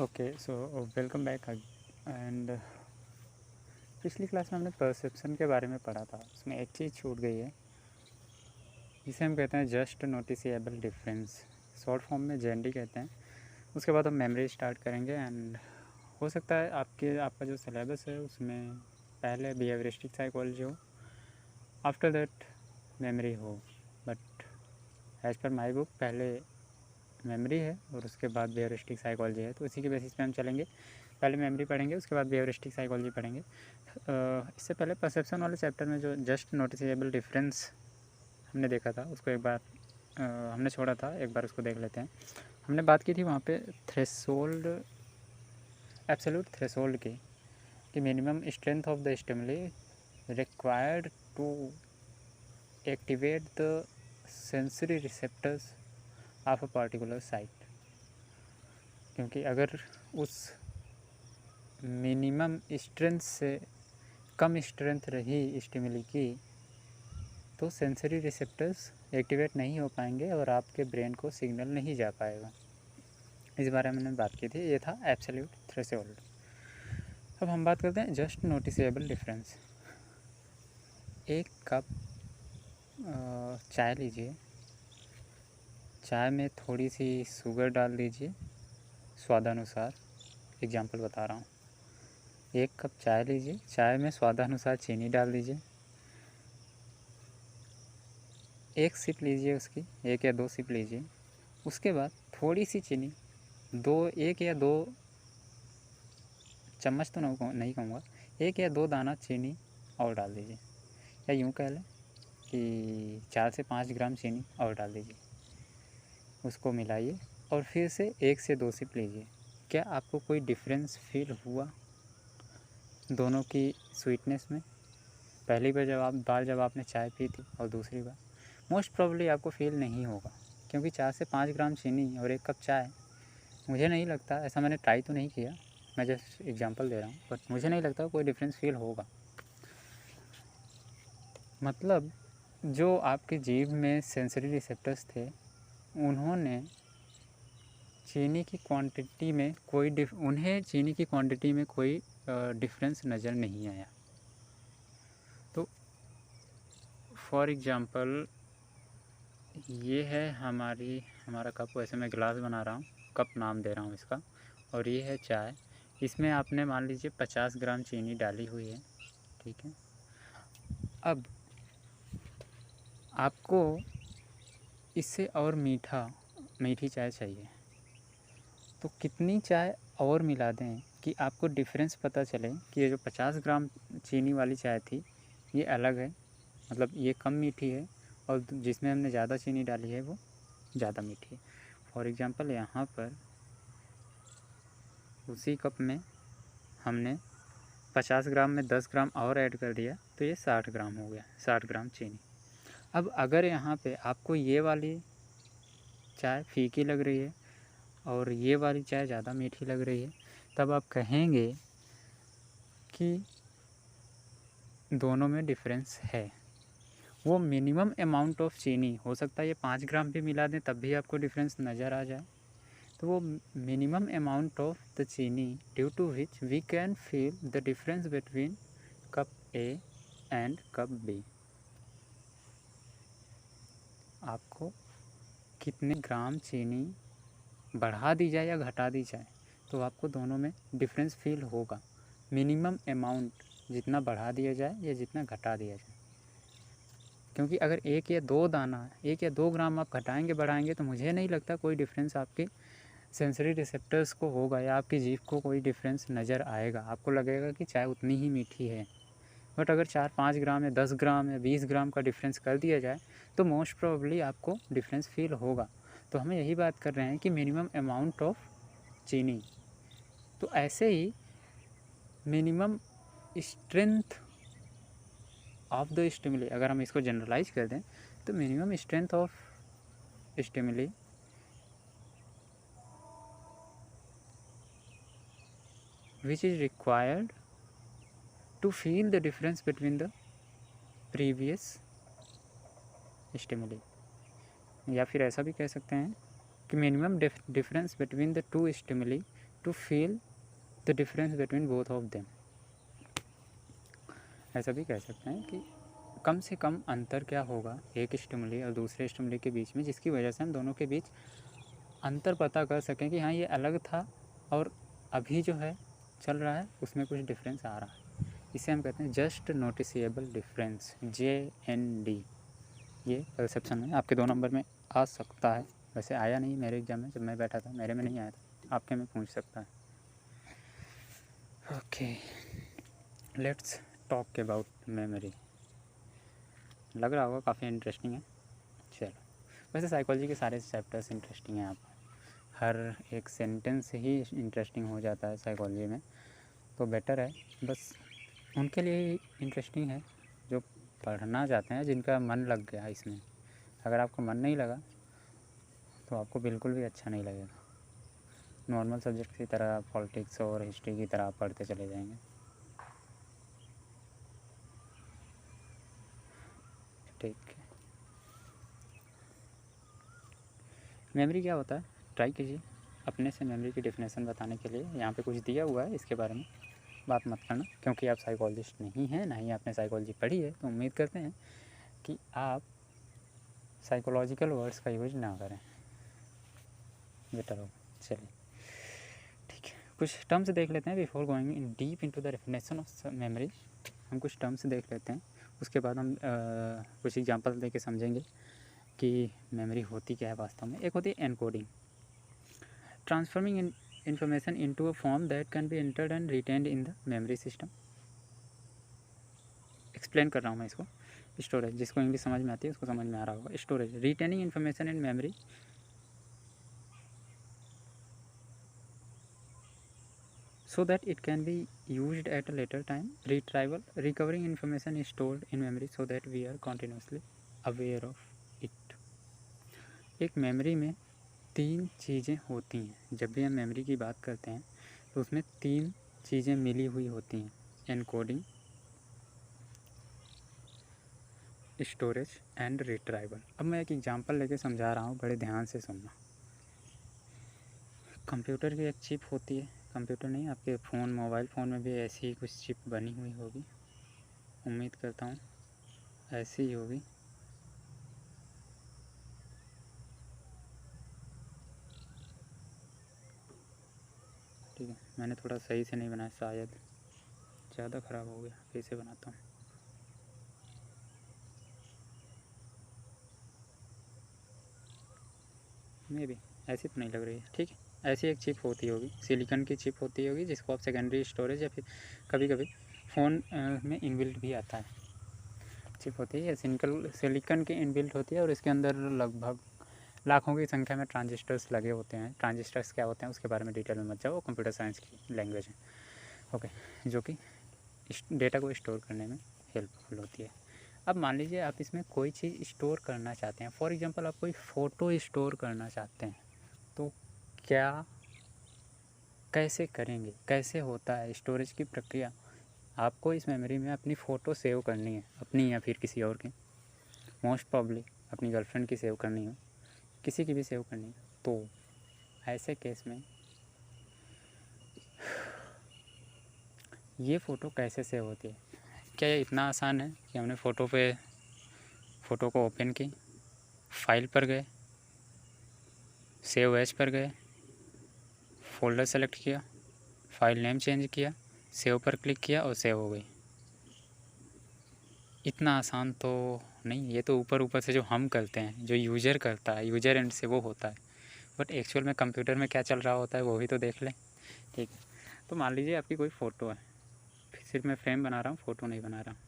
Okay so welcome back. And पिछली class में हमने परसेप्शन के बारे में पढ़ा था। उसमें एक चीज़ छूट गई है जिसे हम कहते हैं just noticeable difference, short form में जेएनडी कहते हैं। उसके बाद हम मेमोरी स्टार्ट करेंगे एंड हो सकता है आपका जो सिलेबस है उसमें पहले बिहेवियरिस्टिक साइकोलॉजी हो, आफ्टर दैट मेमोरी हो, but as per my book पहले मेमोरी है और उसके बाद बिहेवियरिस्टिक साइकोलॉजी है। तो इसी के बेसिस पे हम चलेंगे। पहले मेमोरी पढ़ेंगे, उसके बाद बिहेवियरिस्टिक साइकोलॉजी पढ़ेंगे। इससे पहले परसेप्शन वाले चैप्टर में जो जस्ट नोटिसेबल डिफरेंस हमने देखा था उसको एक बार हमने छोड़ा था, एक बार उसको देख लेते हैं। हमने बात की थी वहाँ पे थ्रेशोल्ड, एब्सोल्यूट थ्रेशोल्ड की, कि minimum strength of the stimuli required to activate the sensory receptors of a particular site. क्योंकि अगर उस मिनिमम स्ट्रेंथ से कम स्ट्रेंथ रही स्टिमुली की तो सेंसरी रिसेप्टर्स एक्टिवेट नहीं हो पाएंगे और आपके ब्रेन को सिग्नल नहीं जा पाएगा। इस बारे में हमने बात की थी। ये था एब्सोल्यूट थ्रेशोल्ड। अब हम बात करते हैं जस्ट नोटिसेबल डिफरेंस। एक कप चाय लीजिए, चाय में थोड़ी सी शुगर डाल दीजिए स्वादानुसार। एग्जाम्पल बता रहा हूँ। एक कप चाय लीजिए, चाय में स्वादानुसार चीनी डाल दीजिए, एक सिप लीजिए उसकी, एक या दो सिप लीजिए। उसके बाद थोड़ी सी चीनी, एक या दो चम्मच तो नहीं कहूँगा, एक या दो दाना चीनी और डाल दीजिए, या यूँ कह लें कि 4 से 5 ग्राम चीनी और डाल दीजिए। उसको मिलाइए और फिर से 1 से 2 सिप लीजिए। क्या आपको कोई डिफरेंस फील हुआ दोनों की स्वीटनेस में? पहली बार जब आपने चाय पी थी और दूसरी बार, मोस्ट प्रोबेबली आपको फील नहीं होगा, क्योंकि 4 से 5 ग्राम चीनी और एक कप चाय, मुझे नहीं लगता, ऐसा मैंने ट्राई तो नहीं किया, मैं जस्ट एग्जांपल दे रहा हूँ, बट मुझे नहीं लगता कोई डिफरेंस फील होगा। मतलब जो आपकी जीभ में सेंसरी रिसेप्टर्स थे उन्हें चीनी की क्वांटिटी में कोई डिफरेंस नज़र नहीं आया। तो फॉर एग्ज़ाम्पल ये है हमारा कप, वैसे मैं गिलास बना रहा हूँ, कप नाम दे रहा हूँ इसका, और ये है चाय। इसमें आपने मान लीजिए 50 ग्राम चीनी डाली हुई है, ठीक है। अब आपको इससे और मीठी चाय चाहिए, तो कितनी चाय और मिला दें कि आपको डिफरेंस पता चले कि ये जो 50 ग्राम चीनी वाली चाय थी ये अलग है, मतलब ये कम मीठी है, और जिसमें हमने ज़्यादा चीनी डाली है वो ज़्यादा मीठी है। फॉर एग्ज़ाम्पल यहाँ पर उसी कप में हमने 50 ग्राम में 10 ग्राम और ऐड कर दिया तो ये 60 ग्राम हो गया, 60 ग्राम चीनी। अब अगर यहाँ पे आपको ये वाली चाय फीकी लग रही है और ये वाली चाय ज़्यादा मीठी लग रही है, तब आप कहेंगे कि दोनों में डिफरेंस है। वो मिनिमम अमाउंट ऑफ चीनी, हो सकता है ये 5 ग्राम भी मिला दें तब भी आपको डिफरेंस नज़र आ जाए, तो वो मिनिमम अमाउंट ऑफ द चीनी due to which we can feel the difference between cup A and cup B. आपको कितने ग्राम चीनी बढ़ा दी जाए या घटा दी जाए तो आपको दोनों में डिफरेंस फील होगा। मिनिमम अमाउंट जितना बढ़ा दिया जाए या जितना घटा दिया जाए, क्योंकि अगर एक या दो ग्राम आप घटाएंगे बढ़ाएंगे तो मुझे नहीं लगता कोई डिफरेंस आपके सेंसरी रिसेप्टर्स को होगा या आपकी जीभ को कोई डिफरेंस नज़र आएगा। आपको लगेगा कि चाय उतनी ही मीठी है। बट अगर 4-5 ग्राम या 10 ग्राम या 20 ग्राम का डिफरेंस कर दिया जाए तो मोस्ट प्रोबेबली आपको डिफरेंस फील होगा। तो हम यही बात कर रहे हैं कि मिनिमम अमाउंट ऑफ चीनी। तो ऐसे ही minimum strength of the stimuli, अगर हम इसको जनरलाइज कर दें तो minimum strength of stimuli which is required to feel the difference between the previous stimuli, या फिर ऐसा भी कह सकते हैं कि minimum difference between the two stimuli to feel the difference between both of them. ऐसा भी कह सकते हैं कि कम से कम अंतर क्या होगा एक स्टिमुली और दूसरे स्टिमुली के बीच में, जिसकी वजह से हम दोनों के बीच अंतर पता कर सकें कि हाँ ये अलग था और अभी जो है चल रहा है उसमें कुछ डिफरेंस आ रहा है। इसे हम कहते हैं जस्ट नोटिसेबल डिफरेंस, JND। ये परसेप्शन में आपके 2 नंबर में आ सकता है। वैसे आया नहीं मेरे एग्जाम में, जब मैं बैठा था मेरे में नहीं आया था, आपके में पूछ सकता है। Okay, let's talk about memory. लग रहा होगा काफ़ी इंटरेस्टिंग है। चलो, वैसे साइकोलॉजी के सारे चैप्टर्स इंटरेस्टिंग हैं। आप हर एक सेंटेंस ही इंटरेस्टिंग हो जाता है साइकोलॉजी में, तो बेटर है। बस उनके लिए ही इंटरेस्टिंग है जो पढ़ना चाहते हैं, जिनका मन लग गया इसमें। अगर आपका मन नहीं लगा तो आपको बिल्कुल भी अच्छा नहीं लगेगा। नॉर्मल सब्जेक्ट की तरह पॉलिटिक्स और हिस्ट्री की तरह आप पढ़ते चले जाएंगे। ठीक है, मेमोरी क्या होता है ट्राई कीजिए अपने से मेमोरी की डेफिनेशन बताने के लिए। यहाँ पे कुछ दिया हुआ है, इसके बारे में बात मत करना, क्योंकि आप साइकोलॉजिस्ट नहीं हैं, ना ही आपने साइकोलॉजी पढ़ी है। तो उम्मीद करते हैं कि आप साइकोलॉजिकल वर्ड्स का यूज ना करें, बेटर हो। चलिए ठीक है, कुछ टर्म्स देख लेते हैं before going in deep into the definition of memory. हम कुछ टर्म्स देख लेते हैं, उसके बाद हम कुछ एग्जांपल देके समझेंगे कि मेमोरी होती क्या है वास्तव में। एक होती है encoding, transforming information into a form that can be entered and retained in the memory system। Explain कर रहा हूँ मैं इसको। स्टोरेज, जिसको इंग्लिश समझ में आती है उसको समझ में आ रहा होगा। Storage, retaining information in memory so that it can be used at a later time। Retrieval, recovering information is stored in memory so that we are continuously aware of it। एक मेमोरी में 3 चीज़ें होती हैं। जब भी हम memory की बात करते हैं तो उसमें 3 चीज़ें मिली हुई होती हैं, एनकोडिंग, स्टोरेज एंड रिट्राइवल। अब मैं एक एग्जांपल लेके समझा रहा हूँ, बड़े ध्यान से सुनना। कंप्यूटर की एक चिप होती है, कंप्यूटर नहीं, आपके फ़ोन, मोबाइल फ़ोन में भी ऐसी ही कुछ चिप बनी हुई होगी, उम्मीद करता हूँ ऐसी ही होगी। ठीक है, मैंने थोड़ा सही से नहीं बनाया, शायद ज़्यादा ख़राब हो गया, फिर से बनाता हूँ। मे भी ऐसी तो नहीं लग रही है। ठीक है, ऐसी एक चिप होती होगी, सिलिकॉन की चिप होती होगी, जिसको आप सेकेंडरी स्टोरेज या फिर कभी कभी फ़ोन में इनबिल्ट भी आता है चिप होती है। ये सिलिकॉन की इनबिल्ट होती है और इसके अंदर लगभग लाखों की संख्या में ट्रांजिस्टर्स लगे होते हैं। ट्रांजिस्टर्स क्या होते हैं उसके बारे में डिटेल में मत जाओ, कंप्यूटर साइंस की लैंग्वेज है, ओके, जो कि डेटा को स्टोर करने में हेल्पफुल होती है। अब मान लीजिए आप इसमें कोई चीज़ स्टोर करना चाहते हैं, फॉर एग्जांपल आप कोई फ़ोटो स्टोर करना चाहते हैं, तो क्या कैसे करेंगे, कैसे होता है स्टोरेज की प्रक्रिया। आपको इस मेमोरी में अपनी फ़ोटो सेव करनी है, अपनी या फिर किसी और की, मोस्ट प्रॉब्ली अपनी गर्लफ्रेंड की सेव करनी हो, किसी की भी सेव करनी है। तो ऐसे केस में ये फ़ोटो कैसे सेव होती है? क्या ये इतना आसान है कि हमने फ़ोटो को ओपन की, फाइल पर गए, सेव एज पर गए, फ़ोल्डर सेलेक्ट किया, फाइल नेम चेंज किया, सेव पर क्लिक किया और सेव हो गई? इतना आसान तो नहीं। ये तो ऊपर ऊपर से जो हम करते हैं, जो यूज़र करता है, यूज़र एंड से वो होता है, बट एक्चुअल में कंप्यूटर में क्या चल रहा होता है वो भी तो देख लें। ठीक है, तो मान लीजिए आपकी कोई फ़ोटो है, सिर्फ मैं फ्रेम बना रहा हूँ, फ़ोटो नहीं बना रहा हूँ।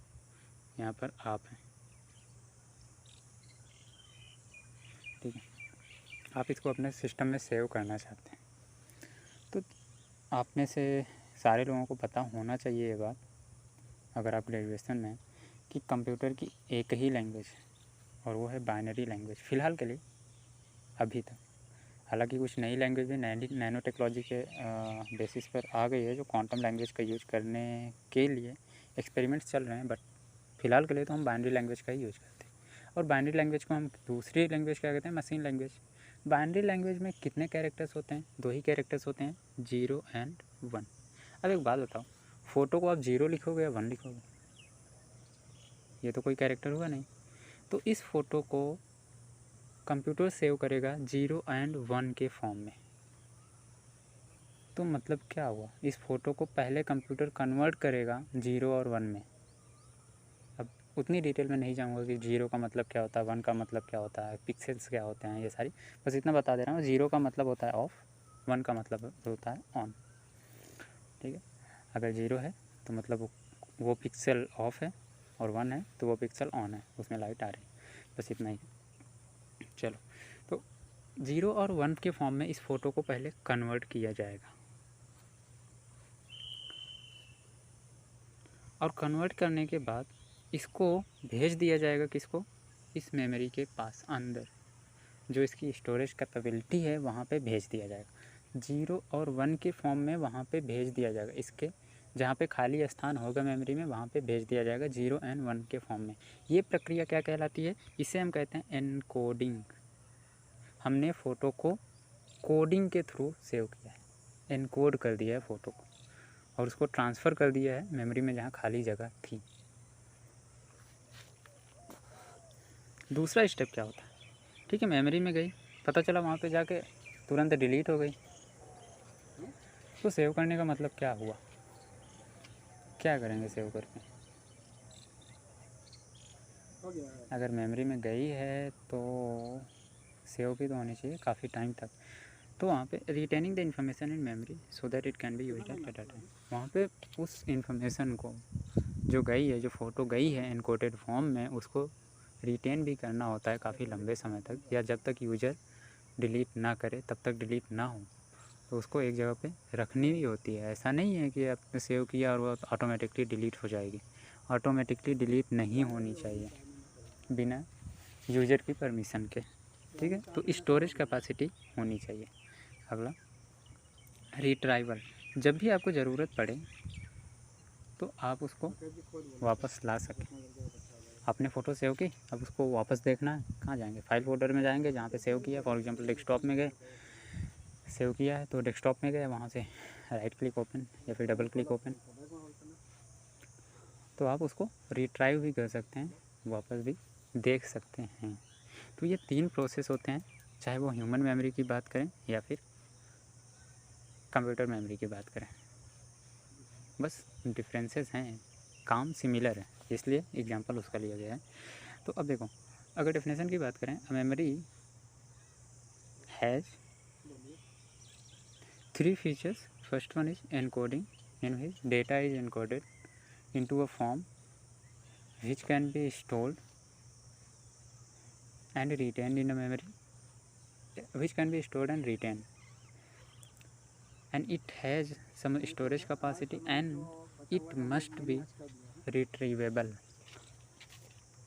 यहाँ पर आप हैं, ठीक है, आप इसको अपने सिस्टम में सेव करना चाहते हैं। तो आप में से सारे लोगों को पता होना चाहिए ये बात, अगर आप ग्रेजुएशन में हैं, कि कंप्यूटर की एक ही लैंग्वेज है और वो है बाइनरी लैंग्वेज, फ़िलहाल के लिए, अभी तक। हालांकि कुछ नई लैंग्वेज भी नैनो टेक्नोलॉजी के बेसिस पर आ गई है, जो क्वांटम लैंग्वेज का यूज़ करने के लिए एक्सपेरिमेंट्स चल रहे हैं, बट फ़िलहाल के लिए तो हम बाइनरी लैंग्वेज का ही यूज़ करते हैं। और बाइनरी लैंग्वेज को हम दूसरी लैंग्वेज क्या कहते हैं, मशीन लैंग्वेज। बाइनरी लैंग्वेज में कितने कैरेक्टर्स होते हैं? 2 ही कैरेक्टर्स होते हैं, 0 एंड 1। अब एक बात बताओ, फ़ोटो को आप 0 लिखोगे या 1 लिखोगे? ये तो कोई कैरेक्टर हुआ नहीं। तो इस फ़ोटो को कंप्यूटर सेव करेगा 0 एंड 1 के फॉर्म में। तो मतलब क्या हुआ, इस फ़ोटो को पहले कंप्यूटर कन्वर्ट करेगा 0 और 1 में। अब उतनी डिटेल में नहीं जाऊँगा कि 0 का मतलब क्या होता है, 1 का मतलब क्या होता है, पिक्सेल्स क्या होते हैं, ये सारी बस इतना बता दे रहा हूँ। 0 का मतलब होता है ऑफ, 1 का मतलब होता है ऑन। ठीक है, अगर 0 है तो मतलब वो पिक्सल ऑफ है, और 1 है तो वो पिक्सल ऑन है, उसमें लाइट आ रही है। बस इतना ही। चलो, तो 0 और 1 के फॉर्म में इस फ़ोटो को पहले कन्वर्ट किया जाएगा, और कन्वर्ट करने के बाद इसको भेज दिया जाएगा किसको? इस मेमोरी के पास अंदर, जो इसकी स्टोरेज कैपेबिलिटी है वहाँ पे भेज दिया जाएगा। 0 और 1 के फॉर्म में वहाँ पे भेज दिया जाएगा, इसके जहाँ पे खाली स्थान होगा मेमोरी में वहाँ पे भेज दिया जाएगा 0 एंड 1 के फॉर्म में। ये प्रक्रिया क्या कहलाती है? इसे हम कहते हैं एनकोडिंग। हमने फ़ोटो को कोडिंग के थ्रू सेव किया है, एनकोड कर दिया है फ़ोटो को, और उसको ट्रांसफ़र कर दिया है मेमोरी में जहाँ खाली जगह थी। दूसरा स्टेप क्या होता है? ठीक है, मेमोरी में गई, पता चला वहाँ पे जाके तुरंत डिलीट हो गई। तो सेव करने का मतलब क्या हुआ? क्या करेंगे सेव करके? अगर मेमोरी में गई है तो सेव भी तो होनी चाहिए काफ़ी टाइम तक। तो वहाँ पे retaining the information in memory so that it can be used eight data time. वहाँ पे उस इन्फॉर्मेशन को जो गई है, जो फ़ोटो गई है एनकोडेड फॉर्म में, उसको रिटेन भी करना होता है काफ़ी लंबे समय तक, या जब तक यूज़र डिलीट ना करे तब तक डिलीट ना हो, तो उसको एक जगह पे रखनी भी होती है। ऐसा नहीं है कि आपने सेव किया और वो ऑटोमेटिकली डिलीट हो जाएगी। ऑटोमेटिकली डिलीट नहीं होनी चाहिए बिना यूज़र की परमिशन के। ठीक है, तो स्टोरेज कैपेसिटी होनी चाहिए। अगला, रिट्राइवल। जब भी आपको ज़रूरत पड़े तो आप उसको वापस ला सकें। आपने फ़ोटो सेव की, अब उसको वापस देखना है, कहाँ जाएंगे? फाइल फोल्डर में जाएंगे जहाँ पे सेव किया। फॉर एग्जांपल डेस्कटॉप में गए, सेव किया है तो डेस्कटॉप में गए, वहाँ से राइट क्लिक ओपन या फिर डबल क्लिक ओपन, तो आप उसको रिट्राइव भी कर सकते हैं, वापस भी देख सकते हैं। तो ये 3 प्रोसेस होते हैं, चाहे वो ह्यूमन मेमोरी की बात करें या फिर कंप्यूटर मेमोरी की बात करें। बस डिफरेंसेस हैं, काम सिमिलर है, इसलिए एग्जांपल उसका लिया गया है। तो अब देखो, अगर डेफिनेशन की बात करें, memory has 3 features. First one is encoding, in which data is encoded into a form which can be stored and retained in a memory, which can be stored and retained, and it has some storage capacity and it must be retrievable.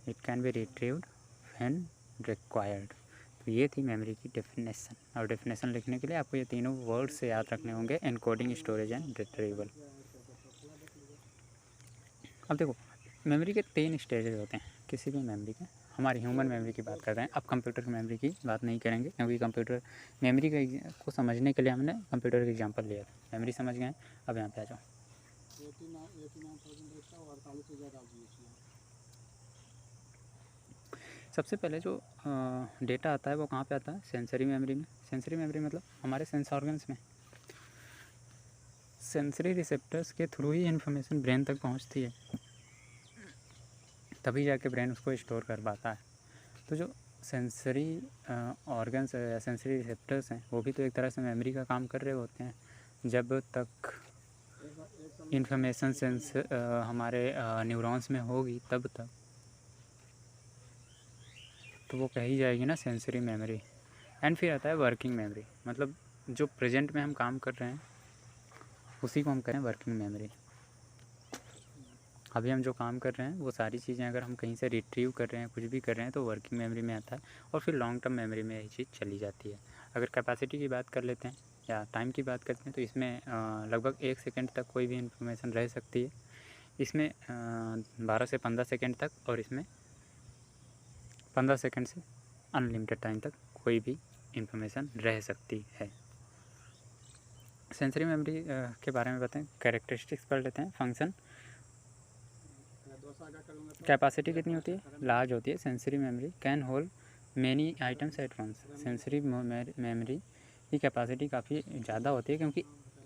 It can be retrieved when required. तो ये थी memory की definition, और definition लिखने के लिए आपको ये तीनों वर्ड से याद रखने होंगे, एनकोडिंग, स्टोरेज एंड रिट्रीवल। अब देखो, मेमोरी के 3 स्टेजेस होते हैं किसी भी मेमोरी के। हमारी ह्यूमन मेमोरी की बात कर रहे हैं, अब कंप्यूटर की मेमोरी की बात नहीं करेंगे, क्योंकि कंप्यूटर मेमोरी को समझने के लिए हमने कंप्यूटर का एग्जांपल लिया था। मेमोरी समझ गए, अब यहाँ पे आ जाओ। सबसे पहले जो डेटा आता है वो कहाँ पे आता है? सेंसरी मेमोरी में। सेंसरी मेमोरी मतलब हमारे सेंस ऑर्गन्स में। सेंसरी रिसेप्टर्स के थ्रू ही इन्फॉर्मेशन ब्रेन तक पहुँचती है, तभी जाके ब्रेन उसको स्टोर कर पाता है। तो जो सेंसरी ऑर्गन्स या सेंसरी रिसेप्टर्स हैं, वो भी तो एक तरह से मेमोरी का काम कर रहे होते हैं। जब तक इन्फॉर्मेशन सेंस हमारे न्यूरॉन्स में होगी तब तक तो वो कही जाएगी ना सेंसरी मेमोरी। एंड फिर आता है वर्किंग मेमोरी, मतलब जो प्रेजेंट में हम काम कर रहे हैं उसी को हम करें वर्किंग मेमोरी। अभी हम जो काम कर रहे हैं वो सारी चीज़ें अगर हम कहीं से रिट्रीव कर रहे हैं, कुछ भी कर रहे हैं, तो वर्किंग मेमोरी में आता है, और फिर लॉन्ग टर्म मेमोरी में यही चीज़ चली जाती है। अगर कैपेसिटी की बात कर लेते हैं या टाइम की बात करते हैं, तो इसमें लगभग 1 सेकेंड तक कोई भी इन्फॉर्मेशन रह सकती है। इसमें 12 से 15 सेकेंड तक, और इसमें 15 सेकेंड से अनलिमिटेड टाइम तक कोई भी इन्फॉर्मेशन रह सकती है। सेंसरी मेमोरी के बारे में बताएं, कैरेक्टरिस्टिक्स पढ़ लेते हैं। फंक्शन, कैपेसिटी कितनी होती है, लार्ज होती है। Sensory memory can hold many items at once. Sensory memory की कैपेसिटी काफ़ी ज़्यादा होती है क्योंकि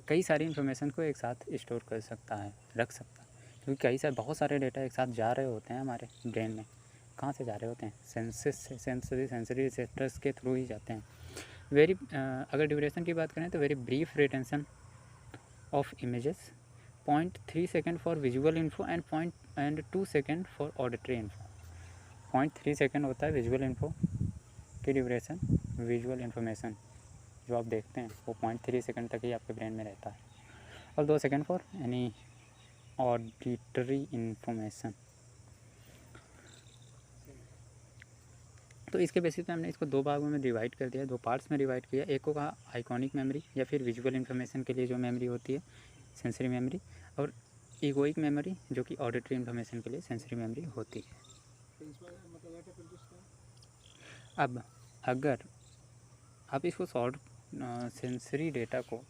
कई सारी इन्फॉर्मेशन को एक साथ स्टोर कर सकता है, रख सकता है, क्योंकि बहुत सारे डेटा एक साथ जा रहे होते हैं हमारे ब्रेन में। कहाँ से जा रहे होते हैं, सेंसेस से, सेंसरी रिसेप्टर्स के थ्रू ही जाते हैं। अगर ड्यूरेशन की बात करें तो very brief retention of images, 0.3 second for visual info and 2 second for auditory info. 0.3 second होता है विजुअल इन्फो की ड्यूरेशन। विजुअल इन्फॉर्मेशन जो आप देखते हैं वो 0.3 सेकेंड तक ही आपके ब्रेन में रहता है, और 2 second for any auditory information. तो इसके बेसिस पे हमने इसको दो भागों में डिवाइड कर दिया, दो पार्ट्स में डिवाइड किया। एक को कहा आइकॉनिक मेमोरी या फिर विजुअल इन्फॉर्मेशन के लिए जो मेमोरी होती है सेंसरी मेमोरी, और इगोइक मेमोरी जो कि ऑडिटरी इन्फॉर्मेशन के लिए सेंसरी मेमोरी होती है। अब अगर आप इसको सेंसरी डेटा को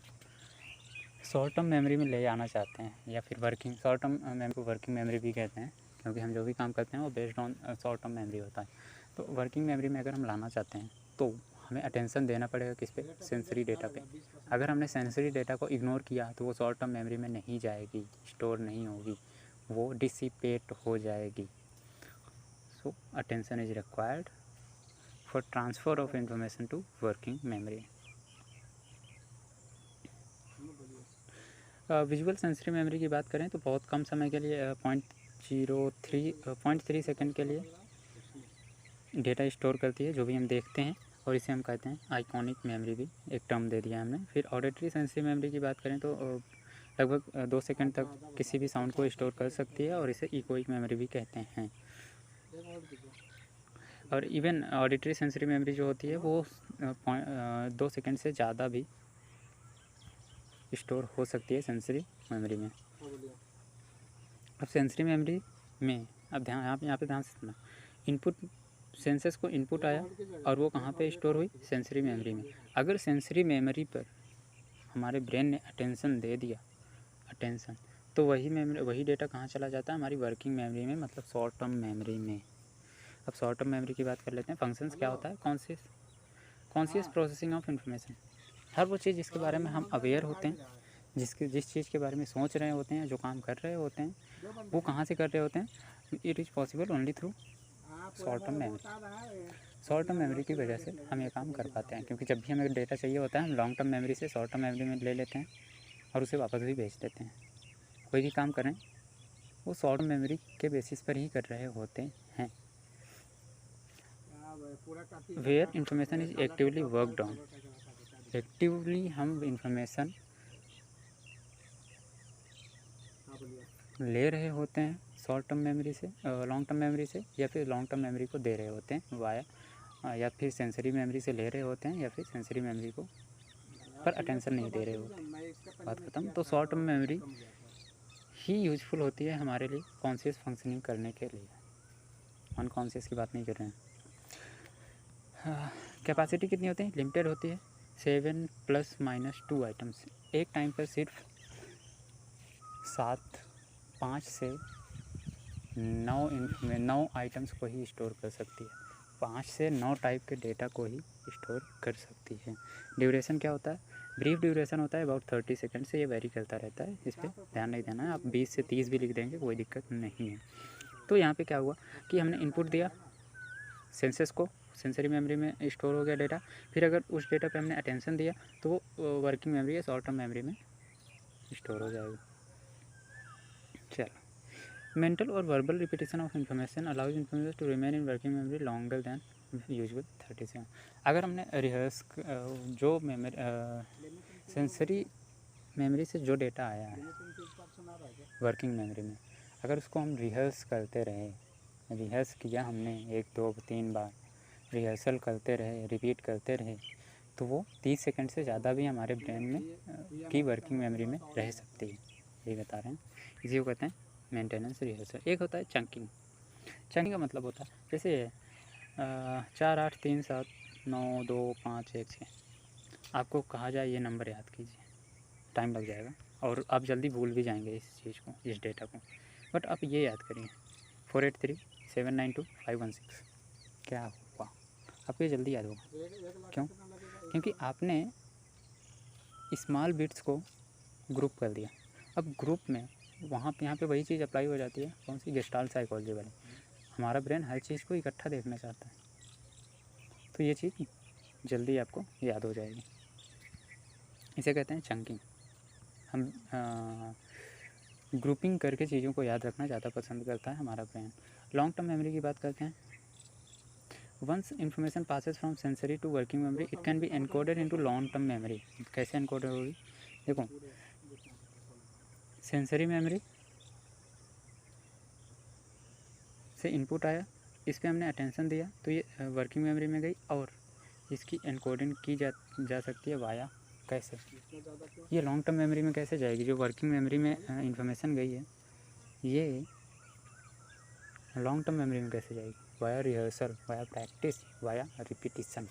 शॉर्ट टर्म मेमोरी में ले आना चाहते हैं या फिर वर्किंग शॉर्ट टर्म मेमोरी को वर्किंग मेमोरी भी कहते हैं, क्योंकि हम जो भी काम करते हैं वो based on short term memory होता है। तो वर्किंग मेमोरी में अगर हम लाना चाहते हैं तो हमें अटेंशन देना पड़ेगा किस पे, सेंसरी डेटा पे। अगर हमने सेंसरी डेटा को इग्नोर किया तो वो शॉर्ट टर्म मेमोरी में नहीं जाएगी, स्टोर नहीं होगी, वो डिसिपेट हो जाएगी। So attention is required for transfer of information to working memory. Visual sensory memory की बात करें तो बहुत कम समय के लिए 0.3 सेकेंड के लिए डेटा स्टोर करती है जो भी हम देखते हैं, और इसे हम कहते हैं आइकॉनिक मेमोरी, भी एक टर्म दे दिया हमने। फिर ऑडिटरी सेंसरी मेमोरी की बात करें तो लगभग 2 सेकेंड तक किसी भी साउंड को स्टोर कर सकती है, और इसे इकोइक मेमोरी भी कहते हैं। और इवन ऑडिटरी सेंसरी मेमोरी जो होती है वो 2 सेकेंड से ज़्यादा भी स्टोर हो सकती है सेंसरी मेमोरी में। अब सेंसरी मेमोरी में अब यहाँ पे ध्यान से सुनना, इनपुट सेंसस को इनपुट आया और वो कहाँ पे स्टोर हुई, सेंसरी मेमोरी में। अगर सेंसरी मेमोरी पर हमारे ब्रेन ने अटेंशन दे दिया, अटेंशन, तो वही डेटा कहाँ चला जाता है, हमारी वर्किंग मेमोरी में, मतलब शॉर्ट टर्म मेमोरी में। अब शॉर्ट टर्म मेमोरी की बात कर लेते हैं। फंक्शंस क्या होता है, कॉन्शियस प्रोसेसिंग ऑफ इन्फॉर्मेशन। हर वो चीज़ जिसके बारे में हम अवेयर होते हैं, जिस चीज़ के बारे में सोच रहे होते हैं, जो काम कर रहे होते हैं, वो कहाँ से कर रहे होते हैं, it is possible only through short term memory. Short term memory की वजह से हम ये काम कर पाते हैं, क्योंकि जब भी हमें डेटा चाहिए होता है हम लॉन्ग टर्म मेमोरी से शॉर्ट टर्म मेमोरी में ले लेते हैं और उसे वापस भी भेज देते हैं। कोई भी काम करें वो शॉर्ट मेमोरी के बेसिस पर ही कर रहे होते हैं। Where information is actively worked on, actively हम इंफॉर्मेशन ले रहे होते हैं शॉर्ट टर्म मेमोरी से, लॉन्ग टर्म मेमोरी से, या फिर लॉन्ग टर्म मेमोरी को दे रहे होते हैं वाया, या फिर सेंसरी मेमोरी से ले रहे होते हैं, या फिर सेंसरी मेमोरी को पर अटेंशन नहीं दे रहे होते। बात खत्म। तो शॉर्ट टर्म मेमोरी ही यूजफुल होती है हमारे लिए कॉन्शियस फंक्शनिंग करने के लिए, अनकॉन्शियस की बात नहीं कर रहे हैं। कैपेसिटी कितनी होती है, लिमिटेड होती है, 7 ± 2 आइटम्स। एक टाइम पर सिर्फ 5 से 9 आइटम्स को ही स्टोर कर सकती है, 5 से 9 टाइप के डेटा को ही स्टोर कर सकती है। ड्यूरेशन क्या होता है, ब्रीफ ड्यूरेशन होता है, अबाउट 30 सेकेंड से ये वेरी करता रहता है, इस पर ध्यान नहीं देना है। आप 20 से 30 भी लिख देंगे कोई दिक्कत नहीं है। तो यहाँ पे क्या हुआ कि हमने इनपुट दिया सेंसस को, सेंसरी मेमोरी में स्टोर हो गया डेटा, फिर अगर उस डेटा पे हमने अटेंशन दिया तो वो वर्किंग मेमोरी या शॉर्ट टर्म मेमोरी में स्टोर हो जाएगा। चलो, मेंटल और verbal repetition of information allows information to remain in working memory longer than usual 37। अगर हमने रिहर्स जो मेमोरी सेंसरी मेमोरी से जो डेटा आया है वर्किंग मेमोरी में, अगर उसको हम रिहर्स करते रहे, रिहर्स किया हमने 1 2 3 बार, रिहर्सल करते रहे, रिपीट करते रहे, तो वो 30 सेकंड से ज़्यादा भी हमारे ब्रेन में की वर्किंग मेमोरी में रह सकती है। ये बता रहे हैं, इसी को कहते हैं मेंटेनेंस रिहर्सल। एक होता है चंकिंग। चंकिंग का मतलब होता है जैसे 4 8 3 7 92516। आपको कहा जाए ये नंबर याद कीजिए, टाइम लग जाएगा और आप जल्दी भूल भी जाएंगे इस चीज़ को, इस डेटा को। बट आप ये याद करिए 4837925116 क्या हुआ, आपको ये जल्दी याद होगा। क्यों? क्योंकि आपने स्मॉल बिट्स को ग्रुप कर दिया। अब ग्रुप में वहाँ पे यहाँ पे वही चीज़ अप्लाई हो जाती है, कौन सी? गेस्टाल्ट साइकोलॉजी वाली। हमारा ब्रेन हर चीज़ को इकट्ठा देखना चाहता है, तो ये चीज़ जल्दी आपको याद हो जाएगी। इसे कहते हैं चंकिंग। हम ग्रुपिंग करके चीज़ों को याद रखना ज़्यादा पसंद करता है हमारा ब्रेन। लॉन्ग टर्म मेमोरी की बात करते हैं। Once information passes from sensory to working memory it can be encoded into long term memory. कैसे एनकोडेड होगी? देखो, सेंसरी मेमोरी से इनपुट आया, इस पर हमने अटेंशन दिया तो ये वर्किंग मेमोरी में गई और इसकी एनकोडिंग की जा सकती है वाया कैसे? ये लॉन्ग टर्म मेमोरी में कैसे जाएगी? जो वर्किंग मेमोरी में इंफॉर्मेशन गई है ये लॉन्ग टर्म मेमोरी में कैसे जाएगी? Via rehearsal, via practice, via repetition.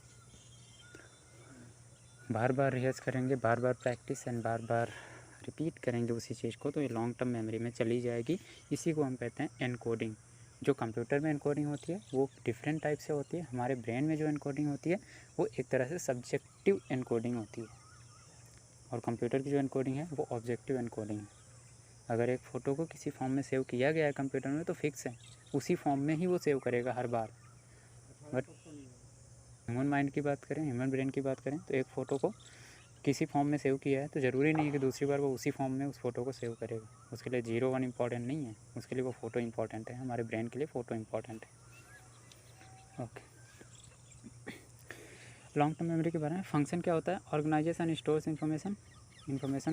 बार बार रिहर्स करेंगे, बार बार प्रैक्टिस एंड बार बार रिपीट करेंगे उसी चीज़ को, तो ये लॉन्ग टर्म मेमोरी में चली जाएगी। इसी को हम कहते हैं एनकोडिंग। जो कंप्यूटर में एनकोडिंग होती है वो डिफरेंट टाइप से होती है। हमारे ब्रेन में जो एनकोडिंग होती है वो एक तरह से सब्जेक्टिव एनकोडिंग होती है, और कंप्यूटर की जो एनकोडिंग है वो ऑब्जेक्टिव एनकोडिंग है। अगर एक फ़ोटो को किसी फॉर्म में सेव किया गया है कंप्यूटर में तो फिक्स है, उसी फॉर्म में ही वो सेव करेगा हर बार। बट ह्यूमन माइंड की बात करें, ह्यूमन ब्रेन की बात करें, तो एक फ़ोटो को किसी फॉर्म में सेव किया है तो ज़रूरी नहीं है कि दूसरी बार वो उसी फॉर्म में उस फ़ोटो को सेव करेगा। उसके लिए 0 1 इंपॉर्टेंट नहीं है, उसके लिए वो फ़ोटो इंपॉर्टेंट है। हमारे ब्रेन के लिए फ़ोटो इंपॉर्टेंट है। ओके, लॉन्ग टर्म मेमोरी के बारे में फंक्शन क्या होता है? ऑर्गेनाइजेशन स्टोर्स इन्फॉर्मेशन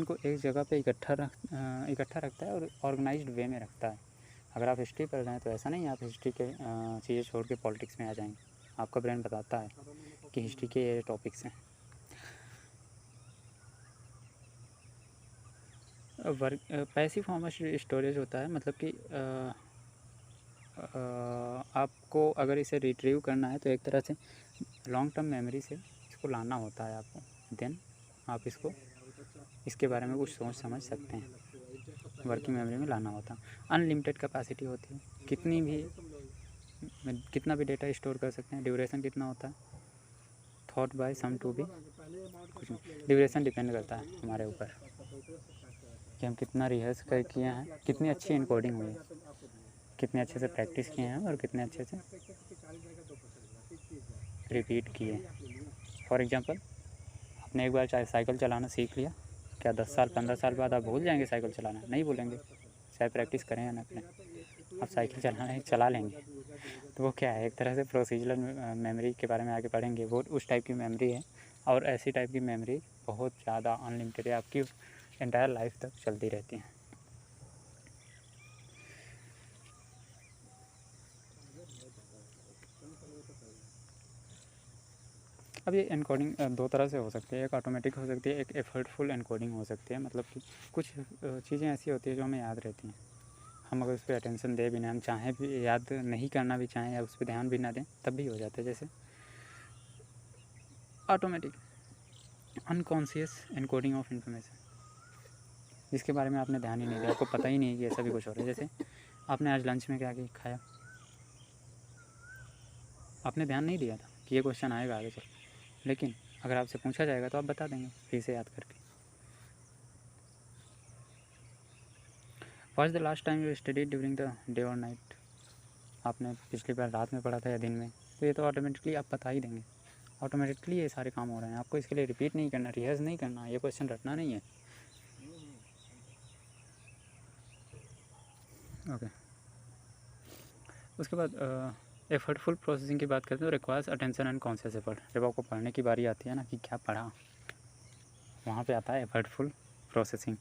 को एक जगह पे इकट्ठा रखता है और ऑर्गेनाइज्ड वे में रखता है। अगर आप हिस्ट्री पढ़ रहे हैं तो ऐसा नहीं है आप हिस्ट्री के चीज़ें छोड़ के पॉलिटिक्स में आ जाएंगे। आपका ब्रेन बताता है कि हिस्ट्री के ये टॉपिक्स हैं। पैसिव फॉर्म ऑफ स्टोरेज होता है, मतलब कि आपको अगर इसे रिट्रीव करना है तो एक तरह से लॉन्ग टर्म मेमोरी से इसको लाना होता है आपको, देन आप इसके बारे में कुछ सोच समझ सकते हैं। वर्किंग मेमोरी में लाना होता है। अनलिमिटेड कैपेसिटी होती है, कितना भी डेटा स्टोर कर सकते हैं। ड्यूरेशन कितना होता है? Thought by some to be कुछ नहीं। ड्यूरेशन डिपेंड करता है हमारे ऊपर कि हम कितना रिहर्स कर किए हैं, कितनी अच्छी इनकोडिंग हुई है, कितने अच्छे से प्रैक्टिस किए हैं और कितने अच्छे से रिपीट किए। फॉर एग्जांपल, आपने एक बार साइकिल चलाना सीख लिया, क्या 10 साल 15 साल बाद आप भूल जाएंगे साइकिल चलाना? नहीं भूलेंगे, चाहे प्रैक्टिस करें या ना करें, आप साइकिल चला लेंगे। तो वो क्या है, एक तरह से प्रोसीजरल मेमोरी के बारे में आगे पढ़ेंगे। वो उस टाइप की मेमोरी है, और ऐसी टाइप की मेमोरी बहुत ज़्यादा अनलिमिटेड है, आपकी एंटायर लाइफ तक चलती रहती है। अब ये एनकोडिंग दो तरह से हो सकती है, एक ऑटोमेटिक हो सकती है, एक एफर्टफुल एनकोडिंग हो सकती है। मतलब कि कुछ चीज़ें ऐसी होती है जो हमें याद रहती हैं, हम अगर उस पर अटेंशन दे भी ना, हम चाहें भी याद नहीं करना भी चाहें या उस पर ध्यान भी ना दें तब भी हो जाता है। जैसे automatic unconscious encoding of information, जिसके बारे में आपने ध्यान ही नहीं दिया, आपको पता ही नहीं कि ऐसा भी कुछ हो रहा है। जैसे आपने आज लंच में क्या खाया, आपने ध्यान नहीं दिया था कि ये क्वेश्चन आएगा आगे चल, लेकिन अगर आपसे पूछा जाएगा तो आप बता देंगे फिर से याद करके। What is the last time you studied during the day और नाइट? आपने पिछली बार रात में पढ़ा था या दिन में? तो ये तो ऑटोमेटिकली आप बता ही देंगे, ऑटोमेटिकली ये सारे काम हो रहे हैं। आपको इसके लिए रिपीट नहीं करना, रिहर्स नहीं करना, ये क्वेश्चन रटना नहीं है। ओके, उसके बाद एफर्टफुल प्रोसेसिंग की बात करते हैं तो requires attention and conscious effort. जब आपको पढ़ने की बारी आती है ना कि क्या पढ़ा, वहाँ पे आता है एफर्टफुल प्रोसेसिंग,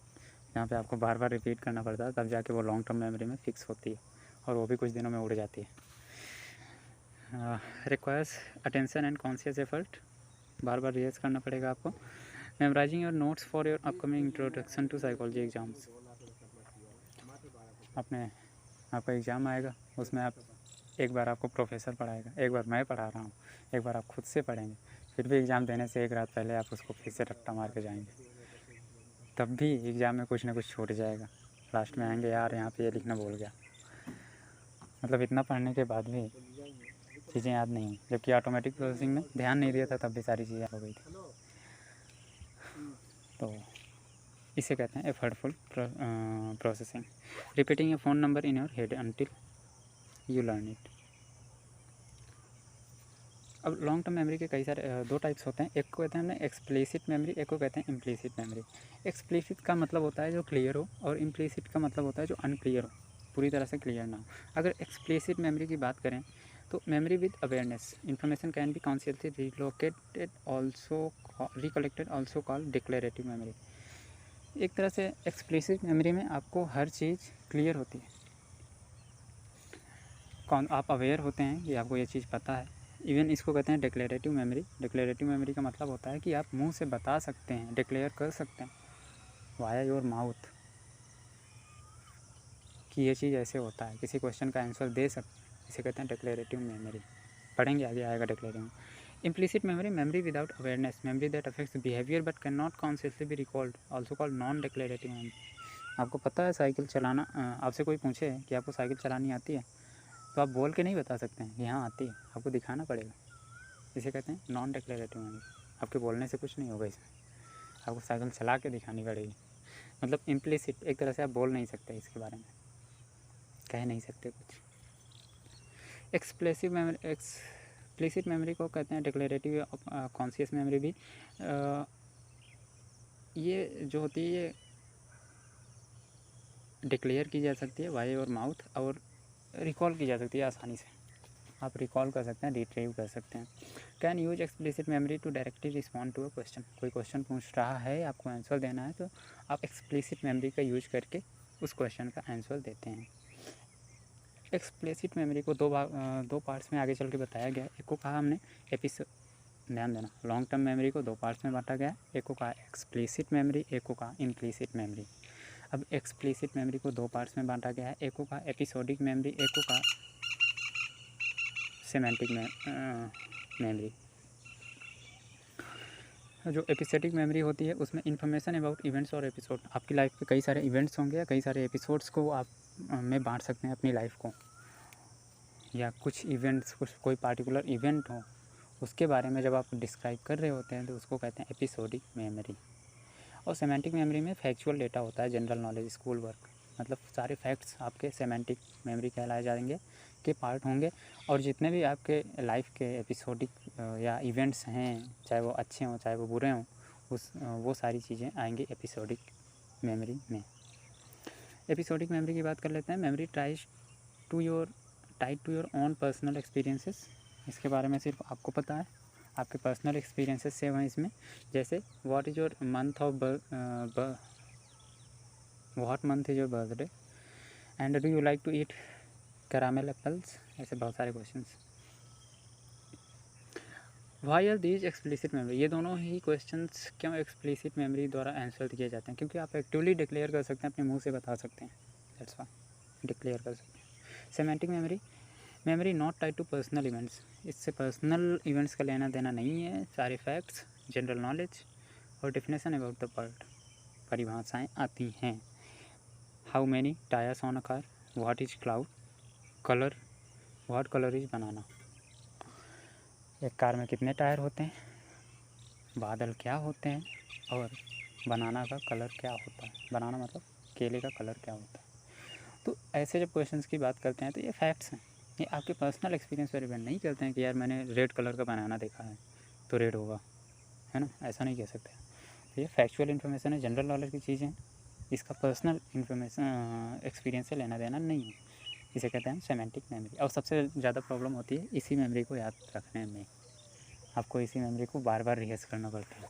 जहाँ पे आपको बार बार रिपीट करना पड़ता है, तब जाके वो लॉन्ग टर्म मेमोरी में फिक्स होती है, और वो भी कुछ दिनों में उड़ जाती है। Requires attention and conscious effort, बार बार रिहर्स करना पड़ेगा आपको। Memorizing your notes for your upcoming introduction to psychology exams. आपका एग्ज़ाम आएगा, उसमें आप एक बार आपको प्रोफेसर पढ़ाएगा, एक बार मैं पढ़ा रहा हूँ, एक बार आप खुद से पढ़ेंगे, फिर भी एग्ज़ाम देने से एक रात पहले आप उसको फिर से रट्टा मार के जाएंगे, तब भी एग्ज़ाम में कुछ ना कुछ छूट जाएगा। लास्ट में आएंगे, यार यहाँ पे ये लिखना भूल गया। मतलब इतना पढ़ने के बाद भी चीज़ें याद नहीं हुई, जबकि ऑटोमेटिक प्रोसेसिंग में ध्यान नहीं दिया था तब भी सारी चीज़ें हो गई थी। तो इसे कहते हैं effortful processing. Repeating A phone number in your head until you learn it. अब लॉन्ग टर्म मेमोरी के कई सारे दो टाइप्स होते हैं। एक को कहते हैं हमने एक्सप्लिसिट मेमोरी, एक को कहते हैं इम्प्लिसिट मेमोरी। एक्सप्लिसिट का मतलब होता है जो क्लियर हो, और इम्प्लिसिट का मतलब होता है जो अनक्लियर हो, पूरी तरह से क्लियर ना हो। अगर एक्सप्लिसिट मेमोरी की बात करें तो memory with awareness, information can be consciously recollected also called declarative memory. एक तरह से एक्सप्लिसिट मेमोरी में आपको हर चीज़ क्लियर होती है, आप अवेयर होते हैं कि आपको ये चीज़ पता है। इवन इसको कहते हैं डिक्लेरेटिव मेमोरी। डिक्लेरेटिव मेमोरी का मतलब होता है कि आप मुंह से बता सकते हैं, डिक्लेयर कर सकते हैं वाया योर माउथ कि ये चीज़ ऐसे होता है, किसी क्वेश्चन का आंसर दे सकते हैं। इसे कहते हैं डिक्लेरेटिव मेमोरी। पढ़ेंगे आगे आएगा declarative. Implicit memory, memory without awareness, memory that affects behavior but can not consciously be recalled, also called non declarative memory. आपको पता है साइकिल चलाना, आपसे कोई पूछे कि आपको साइकिल चलानी आती है, तो आप बोल के नहीं बता सकते हैं कि हाँ आती है, आपको दिखाना पड़ेगा। इसे कहते हैं नॉन डिक्लेरेटिव मेमोरी। आपके बोलने से कुछ नहीं होगा, इसमें आपको साइकिल चला के दिखानी पड़ेगी। मतलब इम्प्लिसिट, एक तरह से आप बोल नहीं सकते इसके बारे में, कह नहीं सकते कुछ। एक्सप्लिसिट मेमोरी को कहते हैं डिक्लेरेटिव कॉन्शियस मेमोरी भी। ये जो होती है ये डिक्लेयर की जा सकती है बाय और माउथ, और रिकॉल की जा सकती है आसानी से, आप रिकॉल कर सकते हैं, रिट्रीव कर सकते हैं। Can use explicit memory to directly respond to a question. कोई क्वेश्चन पूछ रहा है, आपको आंसर देना है, तो आप एक्सप्लिसिट मेमोरी का यूज करके उस क्वेश्चन का आंसर देते हैं। एक्सप्लिसिट मेमोरी को दो पार्ट्स में आगे चल के बताया गया। एक को कहा हमने ध्यान देना, लॉन्ग टर्म मेमोरी को दो पार्ट्स में बांटा गया। एक को कहा एक्सप्लिसिट मेमोरी, एक को कहा इम्प्लिसिट मेमोरी। अब एक्सप्लिसिट मेमोरी को दो पार्ट्स में बांटा गया है। एक को कहा एपिसोडिक मेमोरी, एक को कहा सेमेंटिक मेमोरी। जो एपिसोडिक मेमोरी होती है उसमें इन्फॉर्मेशन अबाउट इवेंट्स और एपिसोड, आपकी लाइफ के कई सारे इवेंट्स होंगे या कई सारे एपिसोड्स को आप में बांट सकते हैं अपनी लाइफ को, या कुछ इवेंट्स, कोई पार्टिकुलर इवेंट हो उसके बारे में जब आप डिस्क्राइब कर रहे होते हैं तो उसको कहते हैं एपिसोडिक मेमोरी। और सेमेंटिक मेमोरी में फैक्चुअल डेटा होता है, जनरल नॉलेज, स्कूल वर्क, मतलब सारे फैक्ट्स आपके सेमेंटिक मेमोरी कहलाए जाएंगे के पार्ट होंगे। और जितने भी आपके लाइफ के एपिसोडिक या इवेंट्स हैं, चाहे वो अच्छे हों चाहे वो बुरे हों, वो सारी चीज़ें आएंगी एपिसोडिक मेमोरी में। एपिसोडिक मेमोरी की बात कर लेते हैं। Memory tied to your own personal experiences. इसके बारे में सिर्फ आपको पता है, आपके पर्सनल एक्सपीरियंसेस से हैं इसमें। जैसे what is your month of what month is your birthday, and do you like to eat caramel apples, ऐसे बहुत सारे questions. Why are these explicit memory, ये दोनों ही क्वेश्चंस क्यों एक्सप्लिसिट मेमोरी द्वारा आंसर किए जाते हैं? क्योंकि आप एक्टिवली डिक्लेयर कर सकते हैं, अपने मुंह से बता सकते हैं, दैट्स वाई डिक्लेयर कर सकते हैं। Semantic memory, memory not tied to personal events, इससे पर्सनल इवेंट्स का लेना देना नहीं है। सारे फैक्ट्स, जनरल नॉलेज और डेफिनेशन अबाउट द वर्ल्ड, परिभाषाएँ आती हैं। How many tyres on a car, what is cloud, colour, what colour is banana. एक कार में कितने टायर होते हैं, बादल क्या होते हैं, और बनाना का कलर क्या होता है। बनाना मतलब केले का कलर क्या होता है। तो ऐसे जब क्वेश्चंस की बात करते हैं तो ये फैक्ट्स हैं, ये आपके पर्सनल एक्सपीरियंस पर डिपेंड नहीं करते हैं कि यार मैंने रेड कलर का बनाना देखा है तो रेड होगा, है ना, ऐसा नहीं कह सकते। तो ये फैक्चुअल इन्फॉर्मेशन है, जनरल नॉलेज की चीज़ें, इसका पर्सनल इन्फॉर्मेशन एक्सपीरियंस से लेना देना नहीं है। इसे कहते हैं सेमेंटिक मेमोरी। और सबसे ज़्यादा प्रॉब्लम होती है इसी मेमोरी को याद रखने में, आपको इसी मेमोरी को बार बार रिहर्स करना पड़ता है।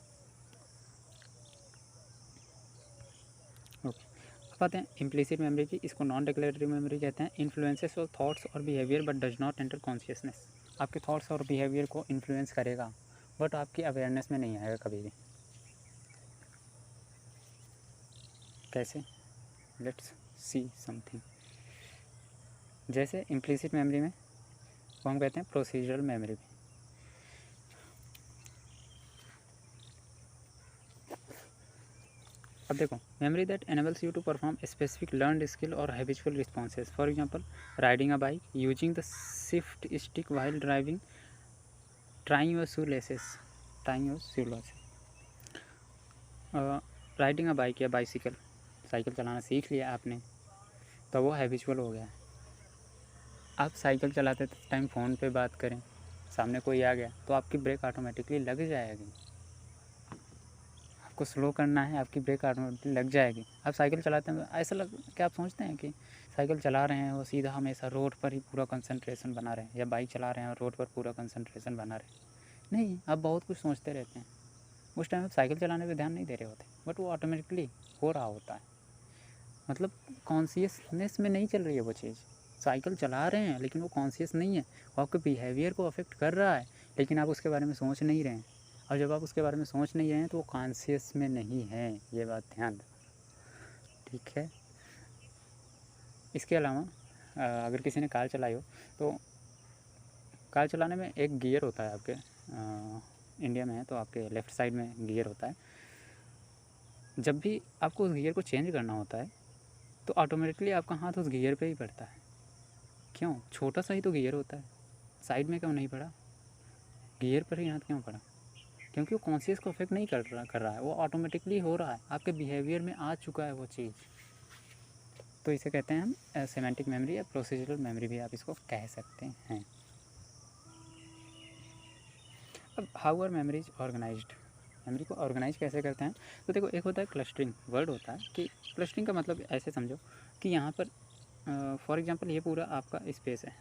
ओके, अब आते हैं इम्प्लिसिट मेमोरी की। इसको नॉन डिक्लेरेटिव मेमोरी कहते हैं। इन्फ्लुएंसेस और थॉट्स और behaviour but does not enter consciousness, आपके थॉट्स और बिहेवियर को इन्फ्लुएंस करेगा बट आपकी अवेयरनेस में नहीं आएगा कभी भी। कैसे, लेट्स सी समथिंग। जैसे इम्प्लिसिट मेमोरी में उसको हम कहते हैं प्रोसीजरल मेमोरी भी। अब देखो, memory that enables you to perform specific learned skill और habitual responses, for example riding a bike, using the shift stick while driving, trying your shoelaces, riding a bike या bicycle, cycle चलाना सीख लिया आपने तो वो habitual हो गया। आप साइकिल चलाते टाइम फ़ोन पे बात करें, सामने कोई आ गया तो आपकी ब्रेक ऑटोमेटिकली लग जाएगी। आपको स्लो करना है, आपकी ब्रेक ऑटोमेटिकली लग जाएगी। आप साइकिल चलाते हैं ऐसा लग, क्या आप सोचते हैं कि साइकिल चला रहे हैं वो सीधा हमेशा रोड पर ही पूरा कंसंट्रेशन बना रहे हैं, या बाइक चला रहे हैं और रोड पर पूरा कंसंट्रेशन बना रहे हैं? नहीं, आप बहुत कुछ सोचते रहते हैं। उस टाइम आप साइकिल चलाने पे ध्यान नहीं दे रहे होते, बट वो ऑटोमेटिकली हो रहा होता है। मतलब कॉन्शियसनेस में नहीं चल रही है वो चीज़। साइकिल चला रहे हैं लेकिन वो कॉन्शियस नहीं है, वो आपके बिहेवियर को अफेक्ट कर रहा है, लेकिन आप उसके बारे में सोच नहीं रहे हैं। और जब आप उसके बारे में सोच नहीं रहे हैं तो वो कॉन्शियस में नहीं है, ये बात ध्यान रखना, ठीक है। इसके अलावा अगर किसी ने कार चलाई हो तो कार चलाने में एक गियर होता है आपके, इंडिया में है तो आपके लेफ़्ट साइड में गियर होता है। जब भी आपको उस गियर को चेंज करना होता है तो ऑटोमेटिकली आपका हाथ उस गियर पे ही पड़ता है। क्यों? छोटा सा ही तो गियर होता है, साइड में क्यों नहीं पड़ा? गियर पर ही हाथ क्यों पड़ा? क्योंकि वो कॉन्शियस को अफेक्ट नहीं कर रहा है, वो ऑटोमेटिकली हो रहा है, आपके बिहेवियर में आ चुका है वो चीज़। तो इसे कहते हैं हम सेमेंटिक मेमोरी या प्रोसीजरल मेमोरी भी आप इसको कह सकते हैं। अब how are memories organized, memory को ऑर्गेनाइज कैसे करते हैं? तो देखो, एक होता है क्लस्टरिंग, वर्ड होता है कि क्लस्टरिंग का मतलब ऐसे समझो कि यहाँ पर फॉर एग्जांपल ये पूरा आपका स्पेस है,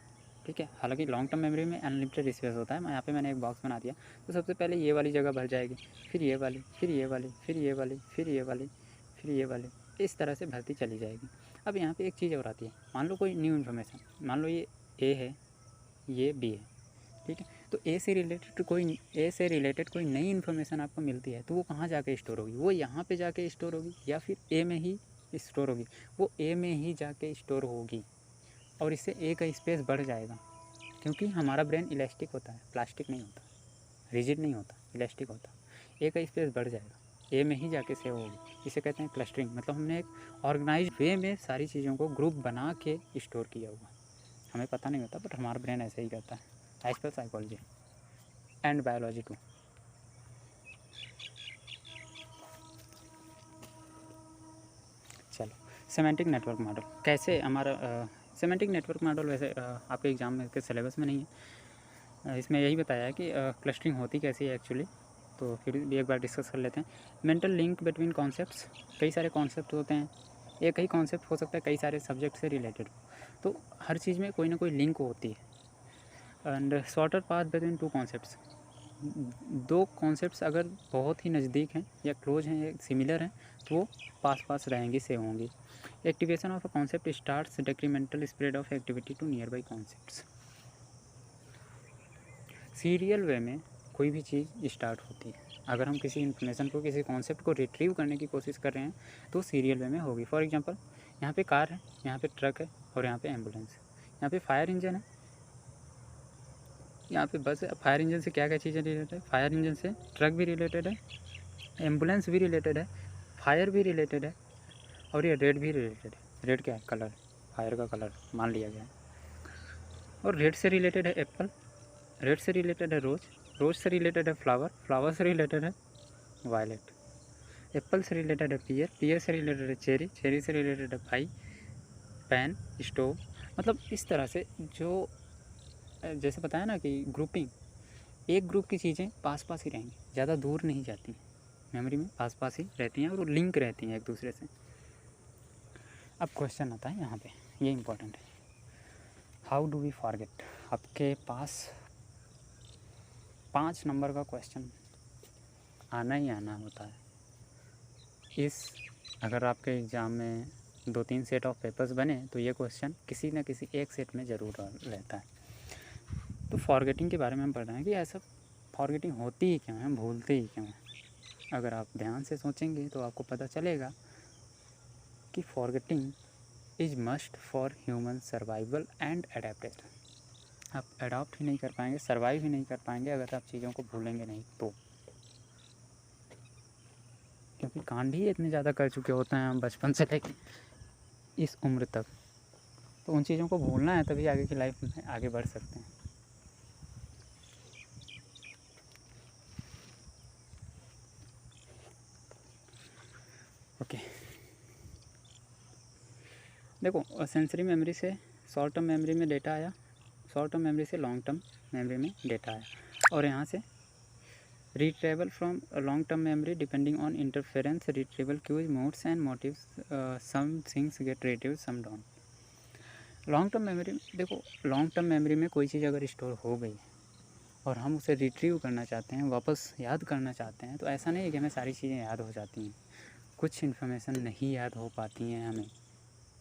ठीक है। हालांकि लॉन्ग टर्म मेमोरी में अनलिमिटेड स्पेस होता है। यहाँ पे मैंने एक बॉक्स बना दिया, तो सबसे पहले ये वाली जगह भर जाएगी, फिर ये वाली, फिर ये वाली, फिर ये वाली, फिर ये वाली, फिर ये वाली, इस तरह से भरती चली जाएगी। अब यहाँ पे एक चीज़ और आती है, मान लो कोई न्यू इन्फॉर्मेशन, मान लो ये ए है, ये बी है, ठीक है। तो ए से रिलेटेड कोई नई इन्फॉर्मेशन आपको मिलती है तो वो कहाँ जाके स्टोर होगी? वो यहाँ पे जाके स्टोर होगी या फिर ए में ही स्टोर होगी? वो ए में ही जाके स्टोर होगी, और इससे ए का स्पेस बढ़ जाएगा, क्योंकि हमारा ब्रेन इलास्टिक होता है, प्लास्टिक नहीं होता, रिजिड नहीं होता, इलास्टिक होता। ए का स्पेस बढ़ जाएगा, ए में ही जाके सेव होगी। इसे कहते हैं क्लस्टरिंग। मतलब हमने एक ऑर्गेनाइज वे में सारी चीज़ों को ग्रुप बना के स्टोर किया हुआ। हमें पता नहीं होता, बट हमारा ब्रेन ऐसे ही करता है, as per psychology and biology too. चलो, सेमेंटिक नेटवर्क मॉडल कैसे हमारा सेमेंटिक नेटवर्क मॉडल वैसे आपके एग्ज़ाम में के सिलेबस में नहीं है। इसमें यही बताया है कि क्लस्टरिंग होती कैसी है एक्चुअली, तो फिर भी एक बार डिस्कस कर लेते हैं। मेंटल लिंक बिटवीन कॉन्सेप्ट्स, कई सारे कॉन्सेप्ट होते हैं, एक ही कॉन्सेप्ट हो सकता है कई सारे सब्जेक्ट से रिलेटेड, तो हर चीज़ में कोई ना कोई लिंक होती है। And shorter path between two concepts, दो कॉन्सेप्ट्स अगर बहुत ही नज़दीक हैं या क्लोज हैं या सिमिलर हैं तो वो पास पास रहेंगी, सेव होंगी। Activation of a concept starts decremental spread of activity to nearby concepts. Serial way में कोई भी चीज़ स्टार्ट होती है, अगर हम किसी इन्फॉर्मेशन को, किसी कॉन्सेप्ट को रिट्रीव करने की कोशिश कर रहे हैं तो सीरियल वे में होगी। फॉर एग्जांपल, यहाँ पे कार है, यहाँ पे ट्रक है और यहाँ पे एम्बुलेंस है, यहाँ पे फायर इंजन है, यहाँ पे बस है। फायर इंजन से क्या क्या चीज़ें रिलेटेड है? फायर इंजन से ट्रक भी रिलेटेड है, एम्बुलेंस भी रिलेटेड है, फायर भी रिलेटेड है, और ये रेड भी रिलेटेड है। रेड क्या है? कलर, फायर का कलर मान लिया गया है। और रेड से रिलेटेड है एप्पल, रेड से रिलेटेड है रोज, रोज से रिलेटेड है फ्लावर, फ्लावर से रिलेटेड है वायलेट, एप्पल से रिलेटेड है पियर, पियर से रिलेटेड है चेरी, चेरी से रिलेटेड है पाई, पेन, स्टोव। मतलब इस तरह से जो जैसे बताया ना कि ग्रुपिंग, एक ग्रुप की चीज़ें पास पास ही रहेंगी, ज़्यादा दूर नहीं जाती, मेमोरी में पास पास ही रहती हैं और लिंक रहती हैं एक दूसरे से। अब क्वेश्चन आता है यहाँ पे, ये इम्पोर्टेंट है, हाउ डू वी फॉरगेट। आपके पास 5 नंबर का क्वेश्चन आना ही आना होता है। अगर आपके एग्ज़ाम में 2-3 सेट ऑफ पेपर्स बने तो ये क्वेश्चन किसी न किसी एक सेट में ज़रूर रहता है। तो फॉरगेटिंग के बारे में हम पढ़ रहे हैं कि ऐसा फॉरगेटिंग होती ही क्यों है, हम भूलते ही क्यों हैं। अगर आप ध्यान से सोचेंगे तो आपको पता चलेगा कि forgetting is must for human survival and adaptation. आप अडॉप्ट ही नहीं कर पाएंगे, सर्वाइव ही नहीं कर पाएंगे अगर आप चीज़ों को भूलेंगे नहीं तो। क्योंकि कांड ही इतने ज़्यादा कर चुके होते हैं हम बचपन से लेकर इस उम्र तक, तो उन चीज़ों को भूलना है तभी आगे की लाइफ में आगे बढ़ सकते हैं। ओके, देखो सेंसरी मेमोरी से शॉर्ट टर्म मेमोरी में डेटा आया, शॉर्ट टर्म मेमोरी से लॉन्ग टर्म मेमोरी में डेटा आया, और यहाँ से retrieval from a long term memory depending on interference, retrieval cues, moods and motives, some things get retrieved, some don't। Long term memory, देखो long term memory में कोई चीज़ अगर स्टोर हो गई और हम उसे रिट्रीव करना चाहते हैं, वापस याद करना चाहते हैं, तो ऐसा नहीं है कि हमें सारी चीज़ें याद हो जाती हैं। कुछ इन्फॉर्मेशन नहीं याद हो पाती हैं हमें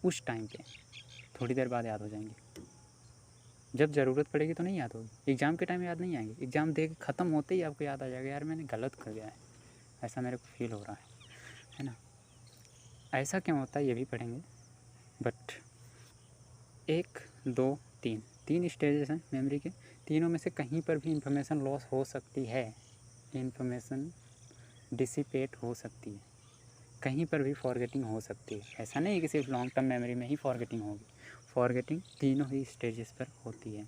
उस टाइम पे, थोड़ी देर बाद याद हो जाएंगी। जब ज़रूरत पड़ेगी तो नहीं याद होगी। एग्ज़ाम के टाइम याद नहीं आएंगे, एग्ज़ाम दे के ख़त्म होते ही आपको याद आ जाएगा, यार मैंने गलत कर दिया है, ऐसा मेरे को फील हो रहा है ना। ऐसा क्यों होता है ये भी पढ़ेंगे। बट 1, 2, 3 स्टेजेस हैं मेमोरी के, तीनों में से कहीं पर भी इंफॉर्मेशन लॉस हो सकती है, इंफॉर्मेशन डिसिपेट हो सकती है, कहीं पर भी फॉरगेटिंग हो सकती है। ऐसा नहीं कि सिर्फ लॉन्ग टर्म मेमोरी में ही फॉरगेटिंग होगी, फॉरगेटिंग तीनों ही स्टेजेस पर होती है।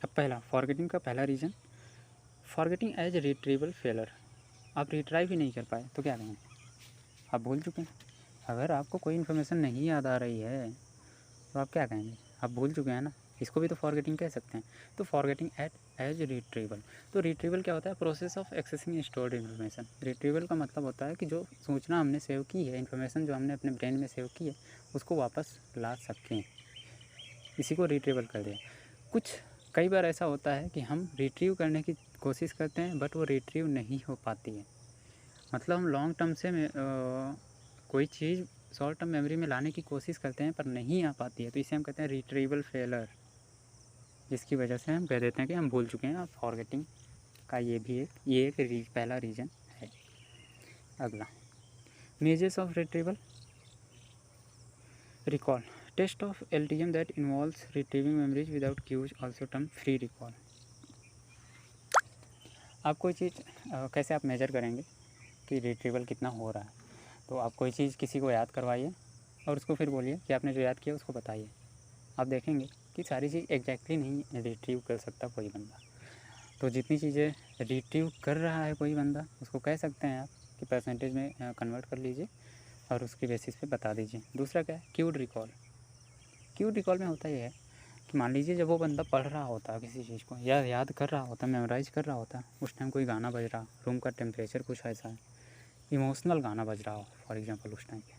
अब पहला फॉरगेटिंग का पहला reason, forgetting as retrieval failure. आप रिट्राइव ही नहीं कर पाए तो क्या कहेंगे, आप भूल चुके हैं। अगर आपको कोई इन्फॉर्मेशन नहीं याद आ रही है तो आप क्या कहेंगे, आप भूल चुके हैं ना, इसको भी तो फॉरगेटिंग कह सकते हैं। तो फॉरगेटिंग एज रिट्रीवल, तो रिट्रीवल क्या होता है, process of accessing stored information. Retrieval का मतलब होता है कि जो सूचना हमने सेव की है, इन्फॉर्मेशन जो हमने अपने ब्रेन में सेव की है, उसको वापस ला सकें, इसी को रिट्रीवल कर दिया। कुछ कई बार ऐसा होता है कि हम रिट्रीव करने की कोशिश करते हैं बट वो रिट्रीव नहीं हो पाती है। मतलब हम लॉन्ग टर्म से कोई चीज़ शॉर्ट टर्म मेमोरी में लाने की कोशिश करते हैं पर नहीं आ पाती है, तो इसे हम कहते हैं रिट्रीवल फेलर, जिसकी वजह से हम कह देते हैं कि हम भूल चुके हैं। फॉरगेटिंग का ये एक पहला रीज़न है। अगला, measures of retrieval, recall, test of LTM that involves retrieving memories without cues, also term free recall. आप कोई चीज़ कैसे आप मेजर करेंगे कि रिट्रीवल कितना हो रहा है, तो आप कोई चीज़ किसी को याद करवाइए और उसको फिर बोलिए कि आपने जो याद किया उसको बताइए। आप देखेंगे कि सारी चीज़ एग्जैक्टली नहीं रिट्रीव कर सकता कोई बंदा, तो जितनी चीज़ें रिट्रीव कर रहा है कोई बंदा उसको कह सकते हैं आप कि परसेंटेज में कन्वर्ट कर लीजिए और उसके बेसिस पे बता दीजिए। दूसरा क्या है, क्यूड रिकॉल। क्यूड रिकॉल में होता ये है कि मान लीजिए जब वो बंदा पढ़ रहा होता है किसी चीज़ को या याद कर रहा होता है, मेमोराइज कर रहा होता है, उस टाइम कोई गाना बज रहा, रूम का टेम्परेचर कुछ ऐसा है, इमोशनल गाना बज रहा हो फॉर एग्जांपल उस टाइम पे,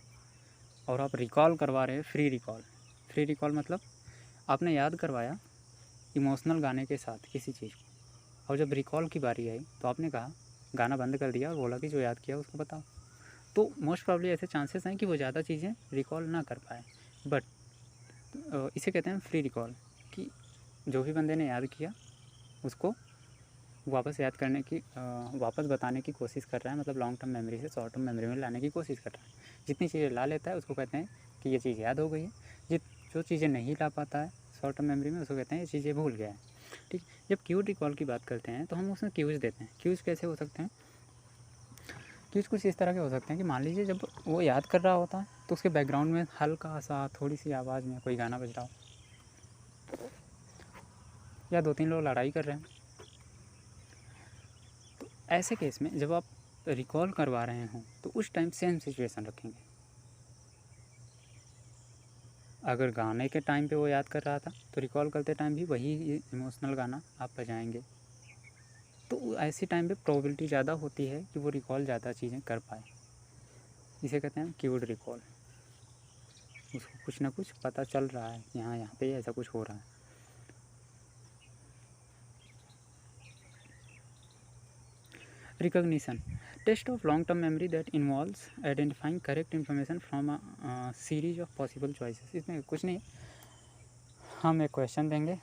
और आप रिकॉल करवा रहे हैं फ्री रिकॉल। फ्री रिकॉल मतलब आपने याद करवाया इमोशनल गाने के साथ किसी चीज़ को, और जब रिकॉल की बारी आई तो आपने कहा, गाना बंद कर दिया और बोला कि जो याद किया उसको बताओ, तो मोस्ट प्रॉब्ली ऐसे चांसेस हैं कि वो ज़्यादा चीज़ें रिकॉल ना कर पाए। बट इसे कहते हैं फ्री रिकॉल, कि जो भी बंदे ने याद किया उसको वापस याद करने की वापस बताने की कोशिश कर रहा है, मतलब लॉन्ग टर्म मेमोरी से शॉर्ट टर्म मेमोरी में लाने की कोशिश कर रहा है। जितनी चीज़ें ला लेता है उसको कहते हैं कि ये चीज़ याद हो गई है, जो चीज़ें नहीं ला पाता है शॉर्ट टर्म मेमोरी में उसको कहते हैं ये चीज़ें भूल गया है। ठीक, जब क्यूड रिकॉल की बात करते हैं तो हम उसमें क्यूज देते हैं। क्यूज कैसे हो सकते हैं, क्यूज कुछ इस तरह के हो सकते हैं कि मान लीजिए जब वो याद कर रहा होता है तो उसके बैकग्राउंड में हल्का सा थोड़ी सी आवाज़ में कोई गाना बज रहा हो, या 2-3 लोग लड़ाई कर रहे हैं, तो ऐसे केस में जब आप रिकॉल करवा रहे हों तो उस टाइम सेम सिचुएशन रखेंगे। अगर गाने के टाइम पे वो याद कर रहा था तो रिकॉल करते टाइम भी वही इमोशनल गाना आप बजाएंगे, तो ऐसी टाइम पे प्रोबेबिलिटी ज़्यादा होती है कि वो रिकॉल ज़्यादा चीज़ें कर पाए। इसे कहते हैं क्यूड रिकॉल, उसको कुछ ना कुछ पता चल रहा है कि हाँ यहाँ पे ऐसा कुछ हो रहा है। Recognition, test of long term memory that involves identifying correct information from a series of possible choices. इसमें कुछ नहीं, हम एक क्वेश्चन देंगे,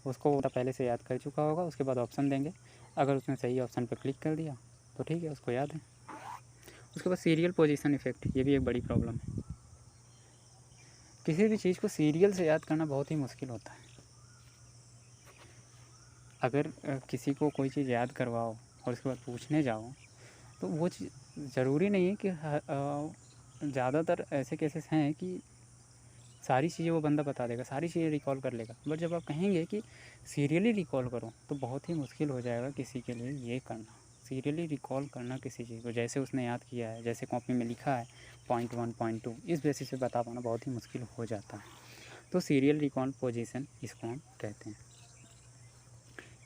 उसको वो पहले से याद कर चुका होगा, उसके बाद ऑप्शन देंगे, अगर उसने सही ऑप्शन पर क्लिक कर दिया तो ठीक है, उसको याद है। उसके बाद सीरियल पोजीशन इफेक्ट, ये भी एक बड़ी प्रॉब्लम है। किसी भी चीज़ को सीरियल से याद करना बहुत ही मुश्किल होता है। अगर किसी को कोई चीज़ याद करवाओ और उसके बाद पूछने जाओ तो वो चीज़ ज़रूरी नहीं है कि ज़्यादातर ऐसे केसेस हैं कि सारी चीज़ें वो बंदा बता देगा, सारी चीज़ें रिकॉल कर लेगा। बट जब आप कहेंगे कि सीरियली रिकॉल करो तो बहुत ही मुश्किल हो जाएगा किसी के लिए ये करना। सीरियली रिकॉल करना किसी चीज़ को जैसे उसने याद किया है, जैसे कॉपी में लिखा है पॉइंट 1 पॉइंट 2, इस बेसिस पे बता पाना बहुत ही मुश्किल हो जाता है। तो सीरियल रिकॉल पोजीशन इसको हम कहते हैं।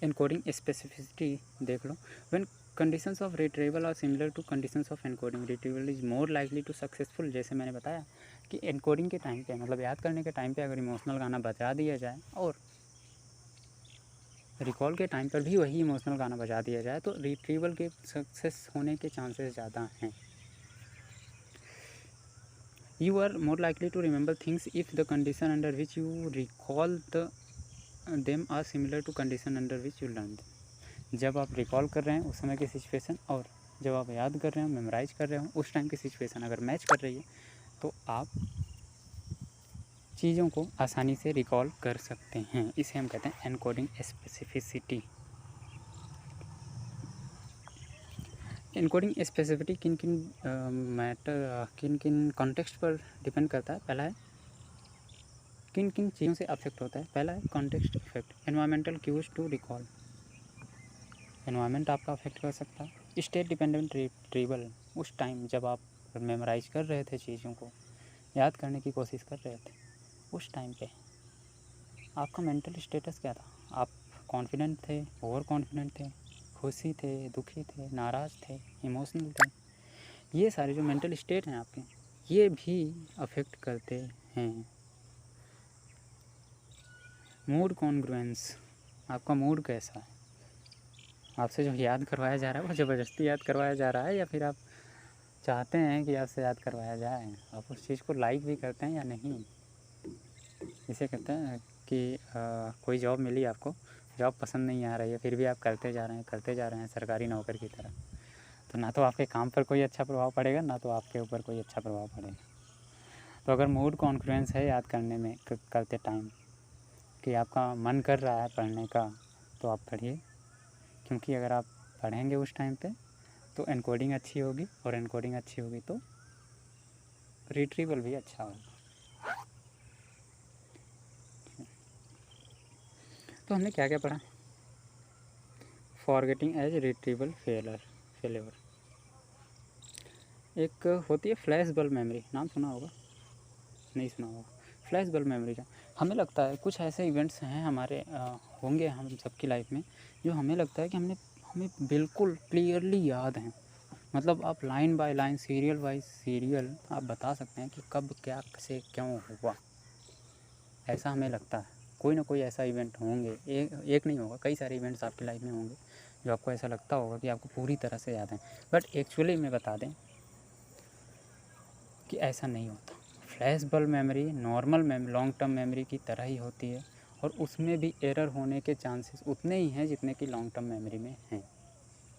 एनकोडिंग स्पेसिफिसिटी देख लो। When conditions of retrieval are similar to conditions of encoding, retrieval is more likely to successful. जैसे मैंने बताया कि एनकोडिंग के टाइम पे, मतलब याद करने के टाइम पे अगर इमोशनल गाना बजा दिया जाए और रिकॉल के टाइम पर भी वही इमोशनल गाना बजा दिया जाए तो रिट्रीवल के सक्सेस होने के चांसेस ज़्यादा हैं। You are more likely to remember things if the condition under which you recall them are similar to condition under which you learned them। जब आप रिकॉल कर रहे हैं उस समय की सिचुएशन और जब आप याद कर रहे हो, मेमोराइज कर रहे हो, उस टाइम की सिचुएशन अगर मैच कर रही है तो आप चीज़ों को आसानी से रिकॉल कर सकते हैं। इसे हम कहते हैं एनकोडिंग स्पेसिफिसिटी। एनकोडिंग स्पेसिफिसिटी किन किन कॉन्टेक्स्ट पर डिपेंड करता है। पहला है किन किन चीज़ों से अफेक्ट होता है। पहला है context effect, environmental cues to recall. Environment आपका अफेक्ट कर सकता है। स्टेट डिपेंडेंट रिट्रीवल, उस टाइम जब आप मेमोराइज कर रहे थे, चीज़ों को याद करने की कोशिश कर रहे थे, उस टाइम पे आपका मेंटल स्टेटस क्या था। आप कॉन्फिडेंट थे, ओवर कॉन्फिडेंट थे, खुशी थे, दुखी थे, नाराज़ थे, इमोशनल थे। ये सारे जो मेंटल स्टेट हैं आपके, ये भी अफेक्ट करते हैं। मूड कॉन्ग्रुएंस, आपका मूड कैसा है। आपसे जो याद करवाया जा रहा है वो ज़बरदस्ती याद करवाया जा रहा है या फिर आप चाहते हैं कि आपसे याद करवाया जाए, आप उस चीज़ को लाइक भी करते हैं या नहीं। इसे कहते हैं कि कोई जॉब मिली आपको, जॉब पसंद नहीं आ रही है, फिर भी आप करते जा रहे हैं सरकारी नौकर की तरह, तो ना तो आपके काम पर कोई अच्छा प्रभाव पड़ेगा, ना तो आपके ऊपर कोई अच्छा प्रभाव पड़ेगा। तो अगर मूड कॉन्फ्लुएंस है याद करने में करते टाइम कि आपका मन कर रहा है पढ़ने का, तो आप पढ़िए, क्योंकि अगर आप पढ़ेंगे उस टाइम पे तो एनकोडिंग अच्छी होगी, और एनकोडिंग अच्छी होगी तो रिट्रीवल भी अच्छा होगा। तो हमने क्या क्या पढ़ा। Forgetting as retrieval failure. एक होती है फ्लैश बल्ब मेमोरी, नाम सुना होगा, नहीं सुना होगा। फ्लैश बल्ब मेमोरी का हमें लगता है कुछ ऐसे इवेंट्स हैं हमारे होंगे हम सबकी लाइफ में, जो हमें लगता है कि हमें बिल्कुल क्लियरली याद हैं। मतलब आप line by line, serial bye serial आप बता सकते हैं कि कब क्या से क्यों हुआ। ऐसा हमें लगता है कोई ना कोई ऐसा इवेंट होंगे, एक नहीं होगा, कई सारे इवेंट्स आपकी लाइफ में होंगे जो आपको ऐसा लगता होगा कि आपको पूरी तरह से याद है। बट एक्चुअली में बता दें कि ऐसा नहीं होता। Flash bulb memory normal long term memory की तरह ही होती है, और उसमें भी एरर होने के चांसेस उतने ही हैं जितने कि लॉन्ग टर्म मेमोरी में हैं।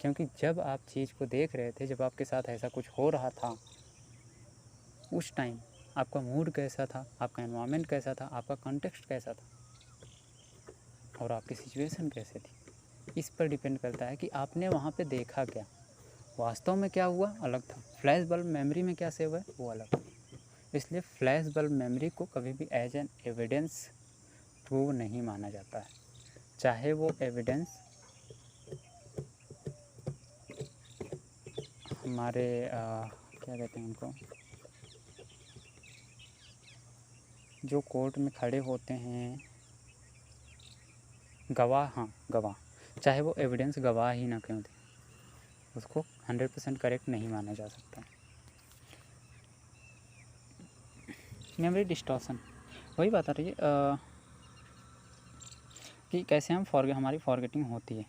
क्योंकि जब आप चीज़ को देख रहे थे, जब आपके साथ ऐसा कुछ हो रहा था, उस टाइम आपका मूड कैसा था, आपका एनवायरनमेंट कैसा था, आपका कॉन्टेक्स्ट कैसा था, और आपकी सिचुएशन कैसे थी, इस पर डिपेंड करता है कि आपने वहाँ पे देखा क्या। वास्तव में क्या हुआ अलग था, फ्लैश बल्ब मेमोरी में क्या सेव है वो अलग था। इसलिए फ्लैश बल्ब मेमोरी को कभी भी एज एन एविडेंस प्रूव नहीं माना जाता है, चाहे वो एविडेंस हमारे क्या कहते हैं उनको, जो कोर्ट में खड़े होते हैं गवाह, हाँ गवाह, चाहे वो एविडेंस गवाह ही ना क्यों थे, उसको 100% करेक्ट नहीं माना जा सकता। मेमोरी डिस्टॉर्शन, वही बात आ रही है कि कैसे हमारी फॉरगेटिंग होती है।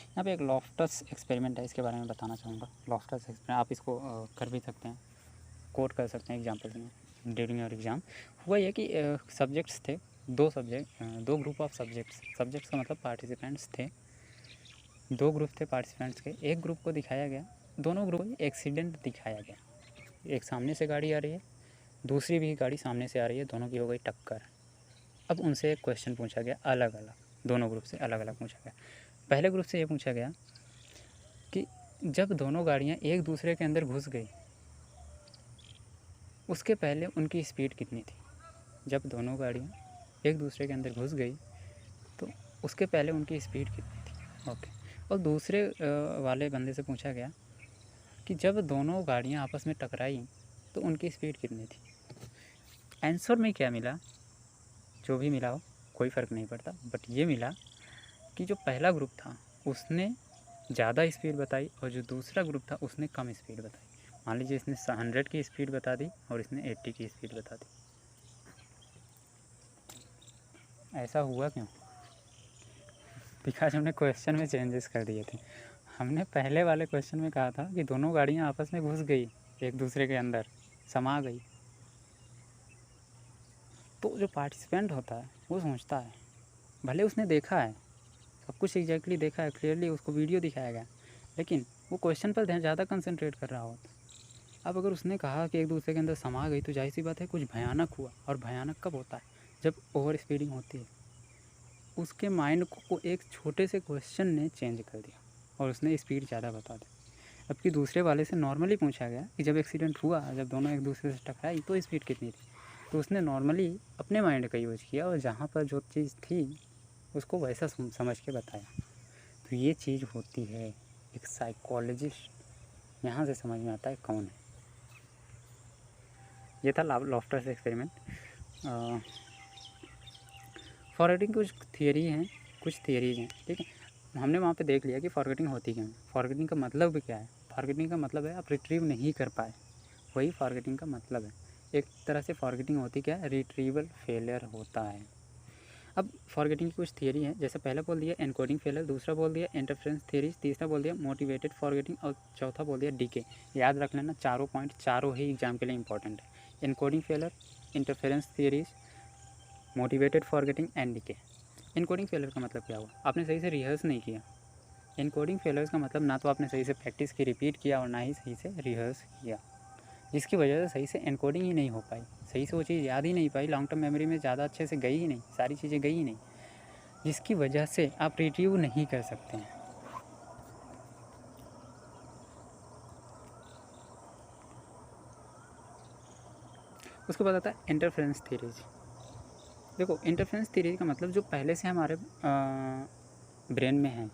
यहाँ पे एक लॉफ्टस एक्सपेरिमेंट है, इसके बारे में बताना चाहूँगा। लॉफ्टस एक्सपेरिमेंट आप इसको कर भी सकते हैं, कोट कर सकते हैं एग्जाम्पल में ड्यूरिंग योर एग्ज़ाम। हुआ ये कि सब्जेक्ट्स थे, दो ग्रुप ऑफ सब्जेक्ट्स का मतलब पार्टिसिपेंट्स थे। दो ग्रुप थे पार्टिसिपेंट्स के। एक ग्रुप को दिखाया गया, दोनों ग्रुप को एक्सीडेंट दिखाया गया। एक सामने से गाड़ी आ रही है, दूसरी भी गाड़ी सामने से आ रही है, दोनों की हो गई टक्कर। अब उनसे एक क्वेश्चन पूछा गया अलग अलग, दोनों ग्रुप से अलग अलग पूछा गया। पहले ग्रुप से ये पूछा गया कि जब दोनों गाड़ियाँ एक दूसरे के अंदर घुस गई उसके पहले उनकी स्पीड कितनी थी। जब दोनों गाड़ियाँ एक दूसरे के अंदर घुस गई तो उसके पहले उनकी स्पीड कितनी थी। ओके। और दूसरे वाले बंदे से पूछा गया कि जब दोनों गाड़ियाँ आपस में टकराई तो उनकी स्पीड कितनी थी। आंसर में क्या मिला, जो भी मिला हो कोई फ़र्क नहीं पड़ता, बट ये मिला कि जो पहला ग्रुप था उसने ज़्यादा स्पीड बताई और जो दूसरा ग्रुप था उसने कम स्पीड बताई। मान लीजिए इसने 100 की स्पीड बता दी और इसने 80 की स्पीड बता दी। ऐसा हुआ क्यों? बिकॉज हमने क्वेश्चन में चेंजेस कर दिए थे। हमने पहले वाले क्वेश्चन में कहा था कि दोनों गाड़ियाँ आपस में घुस गई, एक दूसरे के अंदर समा गई। तो जो पार्टिसिपेंट होता है वो सोचता है, भले उसने देखा है सब कुछ एग्जैक्टली देखा है, क्लियरली उसको वीडियो दिखाया गया, लेकिन वो क्वेश्चन पर ज़्यादा कंसंट्रेट कर रहा होता। अब अगर उसने कहा कि एक दूसरे के अंदर समा गई तो जाहिर सी बात है कुछ भयानक हुआ। और भयानक कब होता है? जब ओवर स्पीडिंग होती है। उसके माइंड को एक छोटे से क्वेश्चन ने चेंज कर दिया और उसने स्पीड ज़्यादा बता दी। जबकि दूसरे वाले से नॉर्मली पूछा गया कि जब एक्सीडेंट हुआ, जब दोनों एक दूसरे से टकराई तो स्पीड कितनी थी, तो उसने नॉर्मली अपने माइंड का यूज़ किया और जहाँ पर जो चीज़ थी उसको वैसा समझ के बताया। तो ये चीज़ होती है, एक साइकोलॉजिस्ट यहाँ से समझ में आता है कौन है। ये था लॉफ्टर्स एक्सपेरिमेंट। फॉरगेटिंग कुछ थियरी हैं, कुछ थियरीज हैं, ठीक है। हमने वहाँ पे देख लिया कि फॉरगेटिंग होती क्यों है। फॉरगेटिंग का मतलब क्या है? फॉरगेटिंग का मतलब है आप रिट्रीव नहीं कर पाए, वही फॉरगेटिंग का मतलब है। एक तरह से फॉरगेटिंग होती क्या है? रिट्रीवल फेलियर होता है। अब फॉरगेटिंग की कुछ थियरी है, जैसे पहला बोल दिया एनकोडिंग फेलियर, दूसरा बोल दिया इंटरफेरेंस थियरीज, तीसरा बोल दिया मोटिवेटेड फॉरगेटिंग और चौथा बोल दिया डीके। याद रख लेना, चारों पॉइंट चारों ही एग्जाम के लिए इंपॉर्टेंट है। Encoding failure, interference theories, motivated forgetting and decay. Encoding failure का मतलब क्या हुआ? आपने सही से रिहर्स नहीं किया। एनकोडिंग फेलियर्स का मतलब ना तो आपने सही से प्रैक्टिस की, रिपीट किया, और ना ही सही से रिहर्स किया, जिसकी वजह से सही से एनकोडिंग ही नहीं हो पाई, सही से वो चीज़ याद ही नहीं पाई, लॉन्ग टर्म मेमोरी में ज़्यादा अच्छे से गई ही नहीं, सारी चीज़ें गई ही नहीं, जिसकी वजह से आप रिट्रीव नहीं कर सकते हैं। उसके बाद आता है इंटरफेरेंस थ्योरीज। देखो, इंटरफेरेंस थ्योरी का मतलब जो पहले से हमारे ब्रेन में है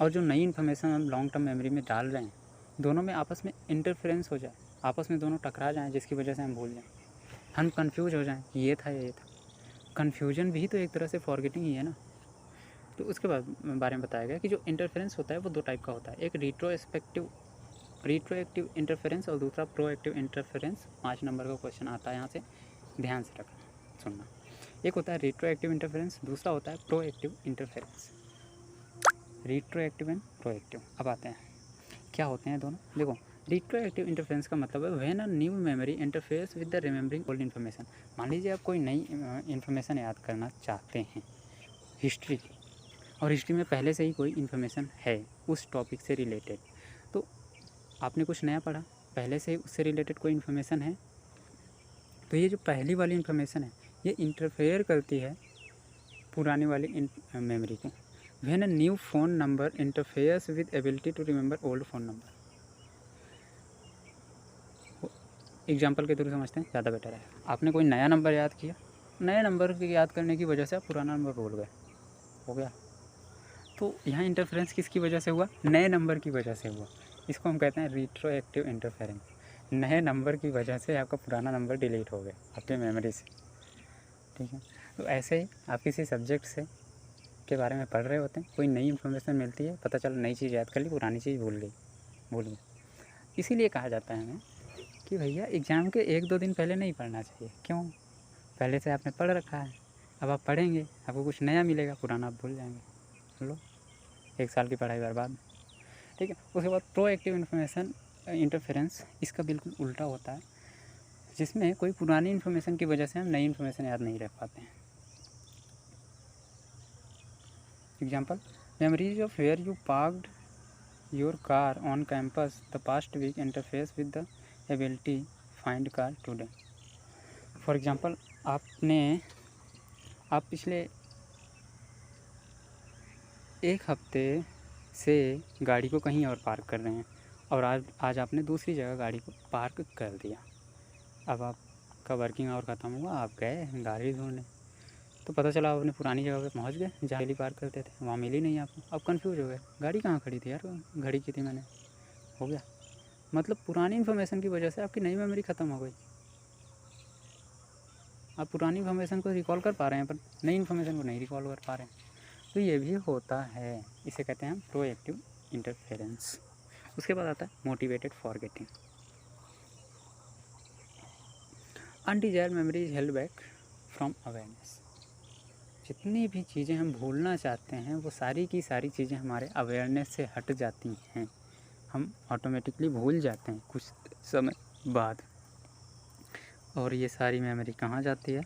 और जो नई इन्फॉर्मेशन हम लॉन्ग टर्म मेमोरी में डाल रहे हैं, दोनों में आपस में इंटरफेरेंस हो जाए, आपस में दोनों टकरा जाएँ, जिसकी वजह से हम भूल जाएँ, हम कन्फ्यूज हो जाएँ, ये था ये था। कन्फ्यूजन भी तो एक तरह से फॉरगेटिंग ही है ना। तो उसके बाद बारे में बताया गया कि जो इंटरफेरेंस होता है वो दो टाइप का होता है, एक रिट्रोएक्टिव इंटरफेरेंस और दूसरा प्रोएक्टिव इंटरफेरेंस। 5 नंबर का क्वेश्चन आता है यहाँ से, ध्यान से रखना, सुनना। एक होता है रिट्रोएक्टिव इंटरफेरेंस, दूसरा होता है proactive interference. Retroactive and proactive. अब आते हैं क्या होते हैं दोनों। देखो, रिट्रोएक्टिव इंटरफेरेंस का मतलब है when a new memory interferes with the remembering old information. मान लीजिए आप कोई नई इन्फॉर्मेशन याद करना चाहते हैं हिस्ट्री की, और हिस्ट्री में पहले से ही कोई इन्फॉर्मेशन है उस टॉपिक से रिलेटेड, तो आपने कुछ नया पढ़ा, पहले से ही उससे रिलेटेड कोई इन्फॉर्मेशन है, तो ये जो पहली वाली इन्फॉर्मेशन है ये इंटरफेयर करती है पुरानी वाली मेमोरी को। When a new phone number interferes with ability to remember old phone number. Example के थ्रू समझते हैं, ज़्यादा बेटर है। आपने कोई नया नंबर याद किया, नए नंबर के याद करने की वजह से आप पुराना नंबर भूल गए, हो गया। तो यहाँ इंटरफेरेंस किसकी वजह से हुआ? नए नंबर की वजह से हुआ। इसको हम कहते हैं रिट्रोएक्टिव इंटरफेरेंस। नए नंबर की वजह से आपका पुराना नंबर डिलीट हो गया आपके मेमोरी से, ठीक है। तो ऐसे ही आप किसी सब्जेक्ट से के बारे में पढ़ रहे होते हैं, कोई नई इन्फॉर्मेशन मिलती है, पता चला नई चीज़ याद कर ली, पुरानी चीज़ भूल गए। इसीलिए कहा जाता है हमें कि भैया एग्ज़ाम के 1-2 दिन पहले नहीं पढ़ना चाहिए। क्यों? पहले से आपने पढ़ रखा है, अब आप पढ़ेंगे, आपको कुछ नया मिलेगा, पुराना आप भूल जाएंगे। लो, 1 साल की पढ़ाई बर्बाद, ठीक है। उसके बाद प्रोएक्टिव इंटरफेरेंस, इसका बिल्कुल उल्टा होता है, जिसमें कोई पुरानी इन्फॉर्मेशन की वजह से हम नई इन्फॉर्मेशन याद नहीं रख पाते हैं। Example, memories of where you parked your car on campus the past week interferes with the ability find car today. For example आप पिछले एक हफ्ते से गाड़ी को कहीं और पार्क कर रहे हैं और आज आपने दूसरी जगह गाड़ी को पार्क कर दिया। अब आपका वर्किंग आवर ख़त्म हुआ, आप गए गाड़ी ढूंढने, तो पता चला आप अपने पुरानी जगह पे पहुंच गए जहाँ डेली पार्क करते थे, वहाँ मिली नहीं आपको। अब कंफ्यूज हो गए, गाड़ी कहाँ खड़ी थी यार, घड़ी की थी मैंने, हो गया। मतलब पुरानी इन्फॉर्मेशन की वजह से आपकी नई मेमोरी ख़त्म हो गई। आप पुरानी इन्फॉर्मेशन को रिकॉल कर पा रहे हैं पर नई इन्फॉर्मेशन को नहीं रिकॉल कर पा रहे हैं, तो ये भी होता है। इसे कहते हैं हम प्रोएक्टिव इंटरफेरेंस। उसके बाद आता है motivated forgetting. Undesired memory is held back from awareness. जितनी भी चीज़ें हम भूलना चाहते हैं वो सारी की सारी चीज़ें हमारे अवेयरनेस से हट जाती हैं, हम ऑटोमेटिकली भूल जाते हैं कुछ समय बाद। और ये सारी मेमोरी कहाँ जाती है?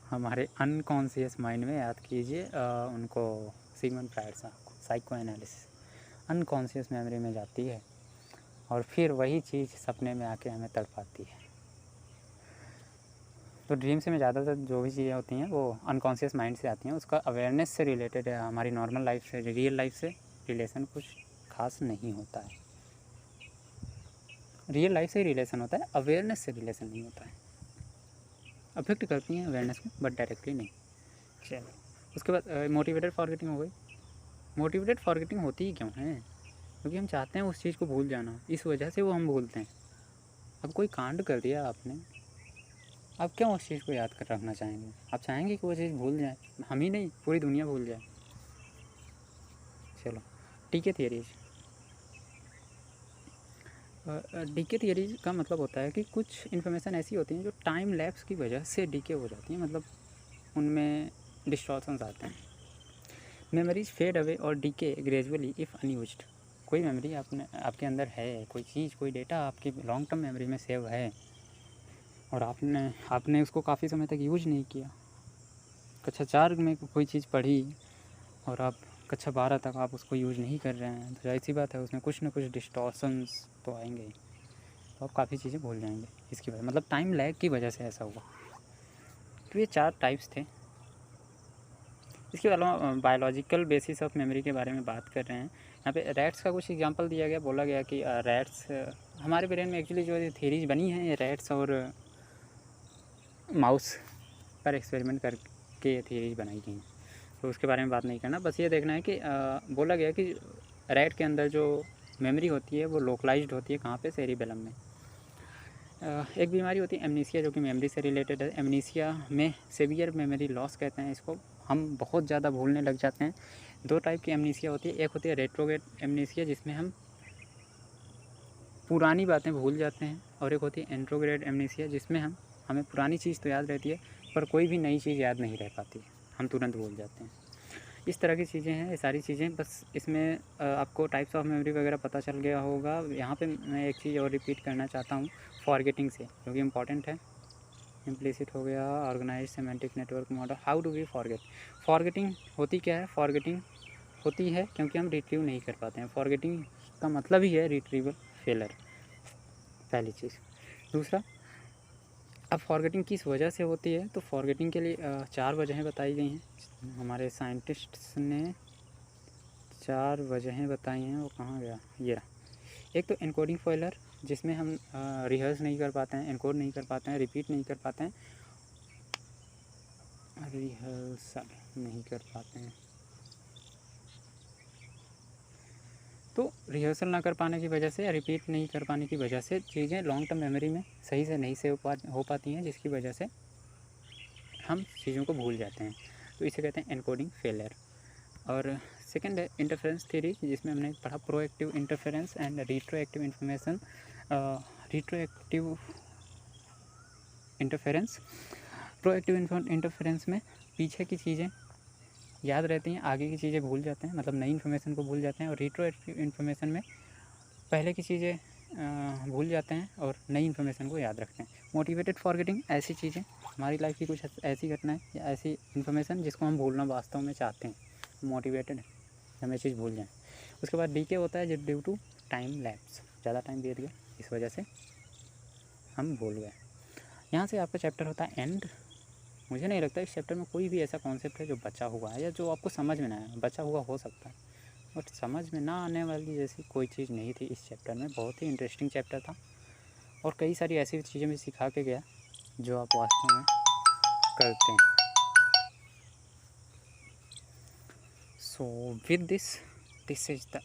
हमारे अनकॉन्शियस माइंड में। याद कीजिए उनको सिगमंड फ्रायड साहब को, साइको एनालिसिस। अनकॉन्शियस मेमोरी में जाती है और फिर वही चीज़ सपने में आके हमें तड़पाती है। तो ड्रीम्स में ज़्यादातर जो भी चीज़ें होती हैं वो अनकॉन्शियस माइंड से आती हैं, उसका अवेयरनेस से रिलेटेड है। हमारी नॉर्मल लाइफ से, रियल लाइफ से रिलेशन कुछ खास नहीं होता है। रियल लाइफ से ही रिलेशन होता है, अवेयरनेस से रिलेशन नहीं होता है। अफेक्ट करती हैं अवेयरनेस में बट डायरेक्टली नहीं। चलो उसके बाद मोटिवेटेड फॉरगेटिंग हो गई। मोटिवेटेड फॉरगेटिंग होती ही क्यों है? क्योंकि हम चाहते हैं उस चीज़ को भूल जाना, इस वजह से वो हम भूलते हैं। अब कोई कांड कर दिया आपने, आप क्यों उस चीज़ को याद कर रखना चाहेंगे? आप चाहेंगे कि वो चीज़ भूल जाए, हम ही नहीं पूरी दुनिया भूल जाए। चलो डीके थियरीज। डीके थियरीज का मतलब होता है कि कुछ इन्फॉर्मेशन ऐसी होती हैं जो टाइम लैप्स की वजह से डीके हो जाती हैं, मतलब उनमें डिस्टॉर्शंस आते हैं। मेमोरीज फेड अवे और डीके ग्रेजुअली इफ़ अनयूज्ड। कोई मेमोरी आपके अंदर है, कोई चीज़, कोई डेटा आपकी लॉन्ग टर्म मेमोरी में सेव है और आपने उसको काफ़ी समय तक यूज नहीं किया। कक्षा 4 में कोई चीज़ पढ़ी और आप कक्षा 12 तक आप उसको यूज नहीं कर रहे हैं, तो जाहिर सी बात है उसमें कुछ ना कुछ डिस्टॉर्शंस तो आएंगे ही, तो आप काफ़ी चीज़ें भूल जाएंगे इसकी वजह, मतलब टाइम लैग की वजह से ऐसा हुआ। तो ये 4 टाइप्स थे। इसके अलावा बायोलॉजिकल बेसिस ऑफ मेमोरी के बारे में बात कर रहे हैं। यहाँ पे रैट्स का कुछ एग्जांपल दिया गया, बोला गया कि रैट्स हमारे ब्रेन में एक्चुअली जो थ्योरीज बनी हैं ये रैट्स और माउस पर एक्सपेरिमेंट करके थ्योरीज बनाई गई हैं, तो उसके बारे में बात नहीं करना। बस ये देखना है कि बोला गया कि रैट के अंदर जो मेमोरी होती है वो लोकलाइज्ड होती है, कहाँ पे? सेरिबेलम में। एक बीमारी होती है एमनीसिया, जो कि मेमोरी से रिलेटेड है। एमनीसिया में सेवियर मेमोरी लॉस कहते हैं इसको, हम बहुत ज़्यादा भूलने लग जाते हैं। 2 टाइप की एमनीसिया होती है, एक होती है रेट्रोग्रेड एमनीसिया जिसमें हम पुरानी बातें भूल जाते हैं, और एक होती है एंट्रोग्रेड एमनीसिया जिसमें हमें पुरानी चीज़ तो याद रहती है पर कोई भी नई चीज़ याद नहीं रह पाती, हम तुरंत भूल जाते हैं। इस तरह की चीज़ें हैं, ये सारी चीज़ें। बस इसमें आपको टाइप्स ऑफ मेमोरी वगैरह पता चल गया होगा। यहाँ पे मैं एक चीज़ और रिपीट करना चाहता हूँ फॉरगेटिंग से, जो कि इम्पॉर्टेंट है। इम्प्लिसिट हो गया, organize semantic network model. How do we forget? Forgetting होती क्या है? फॉरगेटिंग होती है क्योंकि हम रिट्रीव नहीं कर पाते हैं। फॉरगेटिंग का मतलब ही है रिट्रीवल फेलर, पहली चीज़। दूसरा, अब फॉरगेटिंग किस वजह से होती है? तो फॉरगेटिंग के लिए 4 वजहें बताई गई हैं। हमारे साइंटिस्ट्स ने 4 वजहें बताई हैं, वो कहाँ गया? ये रहा। एक तो एनकोडिंग फेलर, जिसमें हम रिहर्स नहीं कर पाते हैं, एनकोड नहीं कर पाते हैं, रिपीट नहीं कर पाते हैं, रिहर्सल नहीं कर पाते हैं। तो रिहर्सल ना कर पाने की वजह से या रिपीट नहीं कर पाने की वजह से चीज़ें लॉन्ग टर्म मेमोरी में सही से नहीं सेव हो पाती हैं, जिसकी वजह से हम चीज़ों को भूल जाते हैं, तो इसे कहते हैं एनकोडिंग फेलियर। और सेकंड है इंटरफेरेंस थ्योरी, जिसमें हमने पढ़ा proactive interference and retroactive information. Retroactive interference, proactive interference में पीछे की चीज़ें याद रहती हैं, आगे की चीज़ें भूल जाते हैं, मतलब नई इन्फॉर्मेशन को भूल जाते हैं। और रिट्रोएक्टिव इन्फॉर्मेशन में पहले की चीज़ें भूल जाते हैं और नई इन्फॉर्मेशन को याद रखते हैं। मोटिवेटेड फॉरगेटिंग, ऐसी चीज़ें, हमारी लाइफ की कुछ ऐसी घटनाएं या ऐसी इन्फॉर्मेशन जिसको हम भूलना वास्तव में चाहते हैं, मोटिवेटेड है हम ये चीज़ भूल जाएँ। उसके बाद डीके होता है जो ड्यू टू टाइम लैप्स, ज़्यादा टाइम बीत गया इस वजह से हम भूल गए। यहाँ से आपका चैप्टर होता है एंड। मुझे नहीं लगता इस चैप्टर में कोई भी ऐसा कॉन्सेप्ट है जो बचा हुआ है या जो आपको समझ में ना आया। बचा हुआ हो सकता है बट समझ में ना आने वाली जैसी कोई चीज़ नहीं थी इस चैप्टर में। बहुत ही इंटरेस्टिंग चैप्टर था और कई सारी ऐसी चीज़ें भी सिखा के गया जो आप वास्तव में करते हैं। So with this is the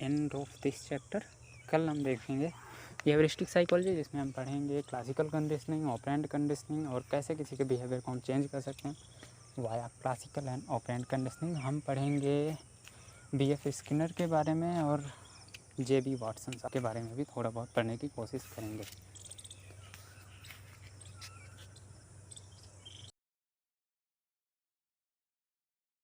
end of this chapter. कल हम देखेंगे बिहेवियरिस्टिक साइकोलॉजी, जिसमें हम पढ़ेंगे क्लासिकल कंडीशनिंग, ऑपरेंट कंडीशनिंग और कैसे किसी के बिहेवियर को हम चेंज कर सकते हैं via classical and operant conditioning. हम पढ़ेंगे B.F. स्किनर के बारे में और J.B. वाटसन के बारे में भी थोड़ा बहुत पढ़ने की कोशिश करेंगे।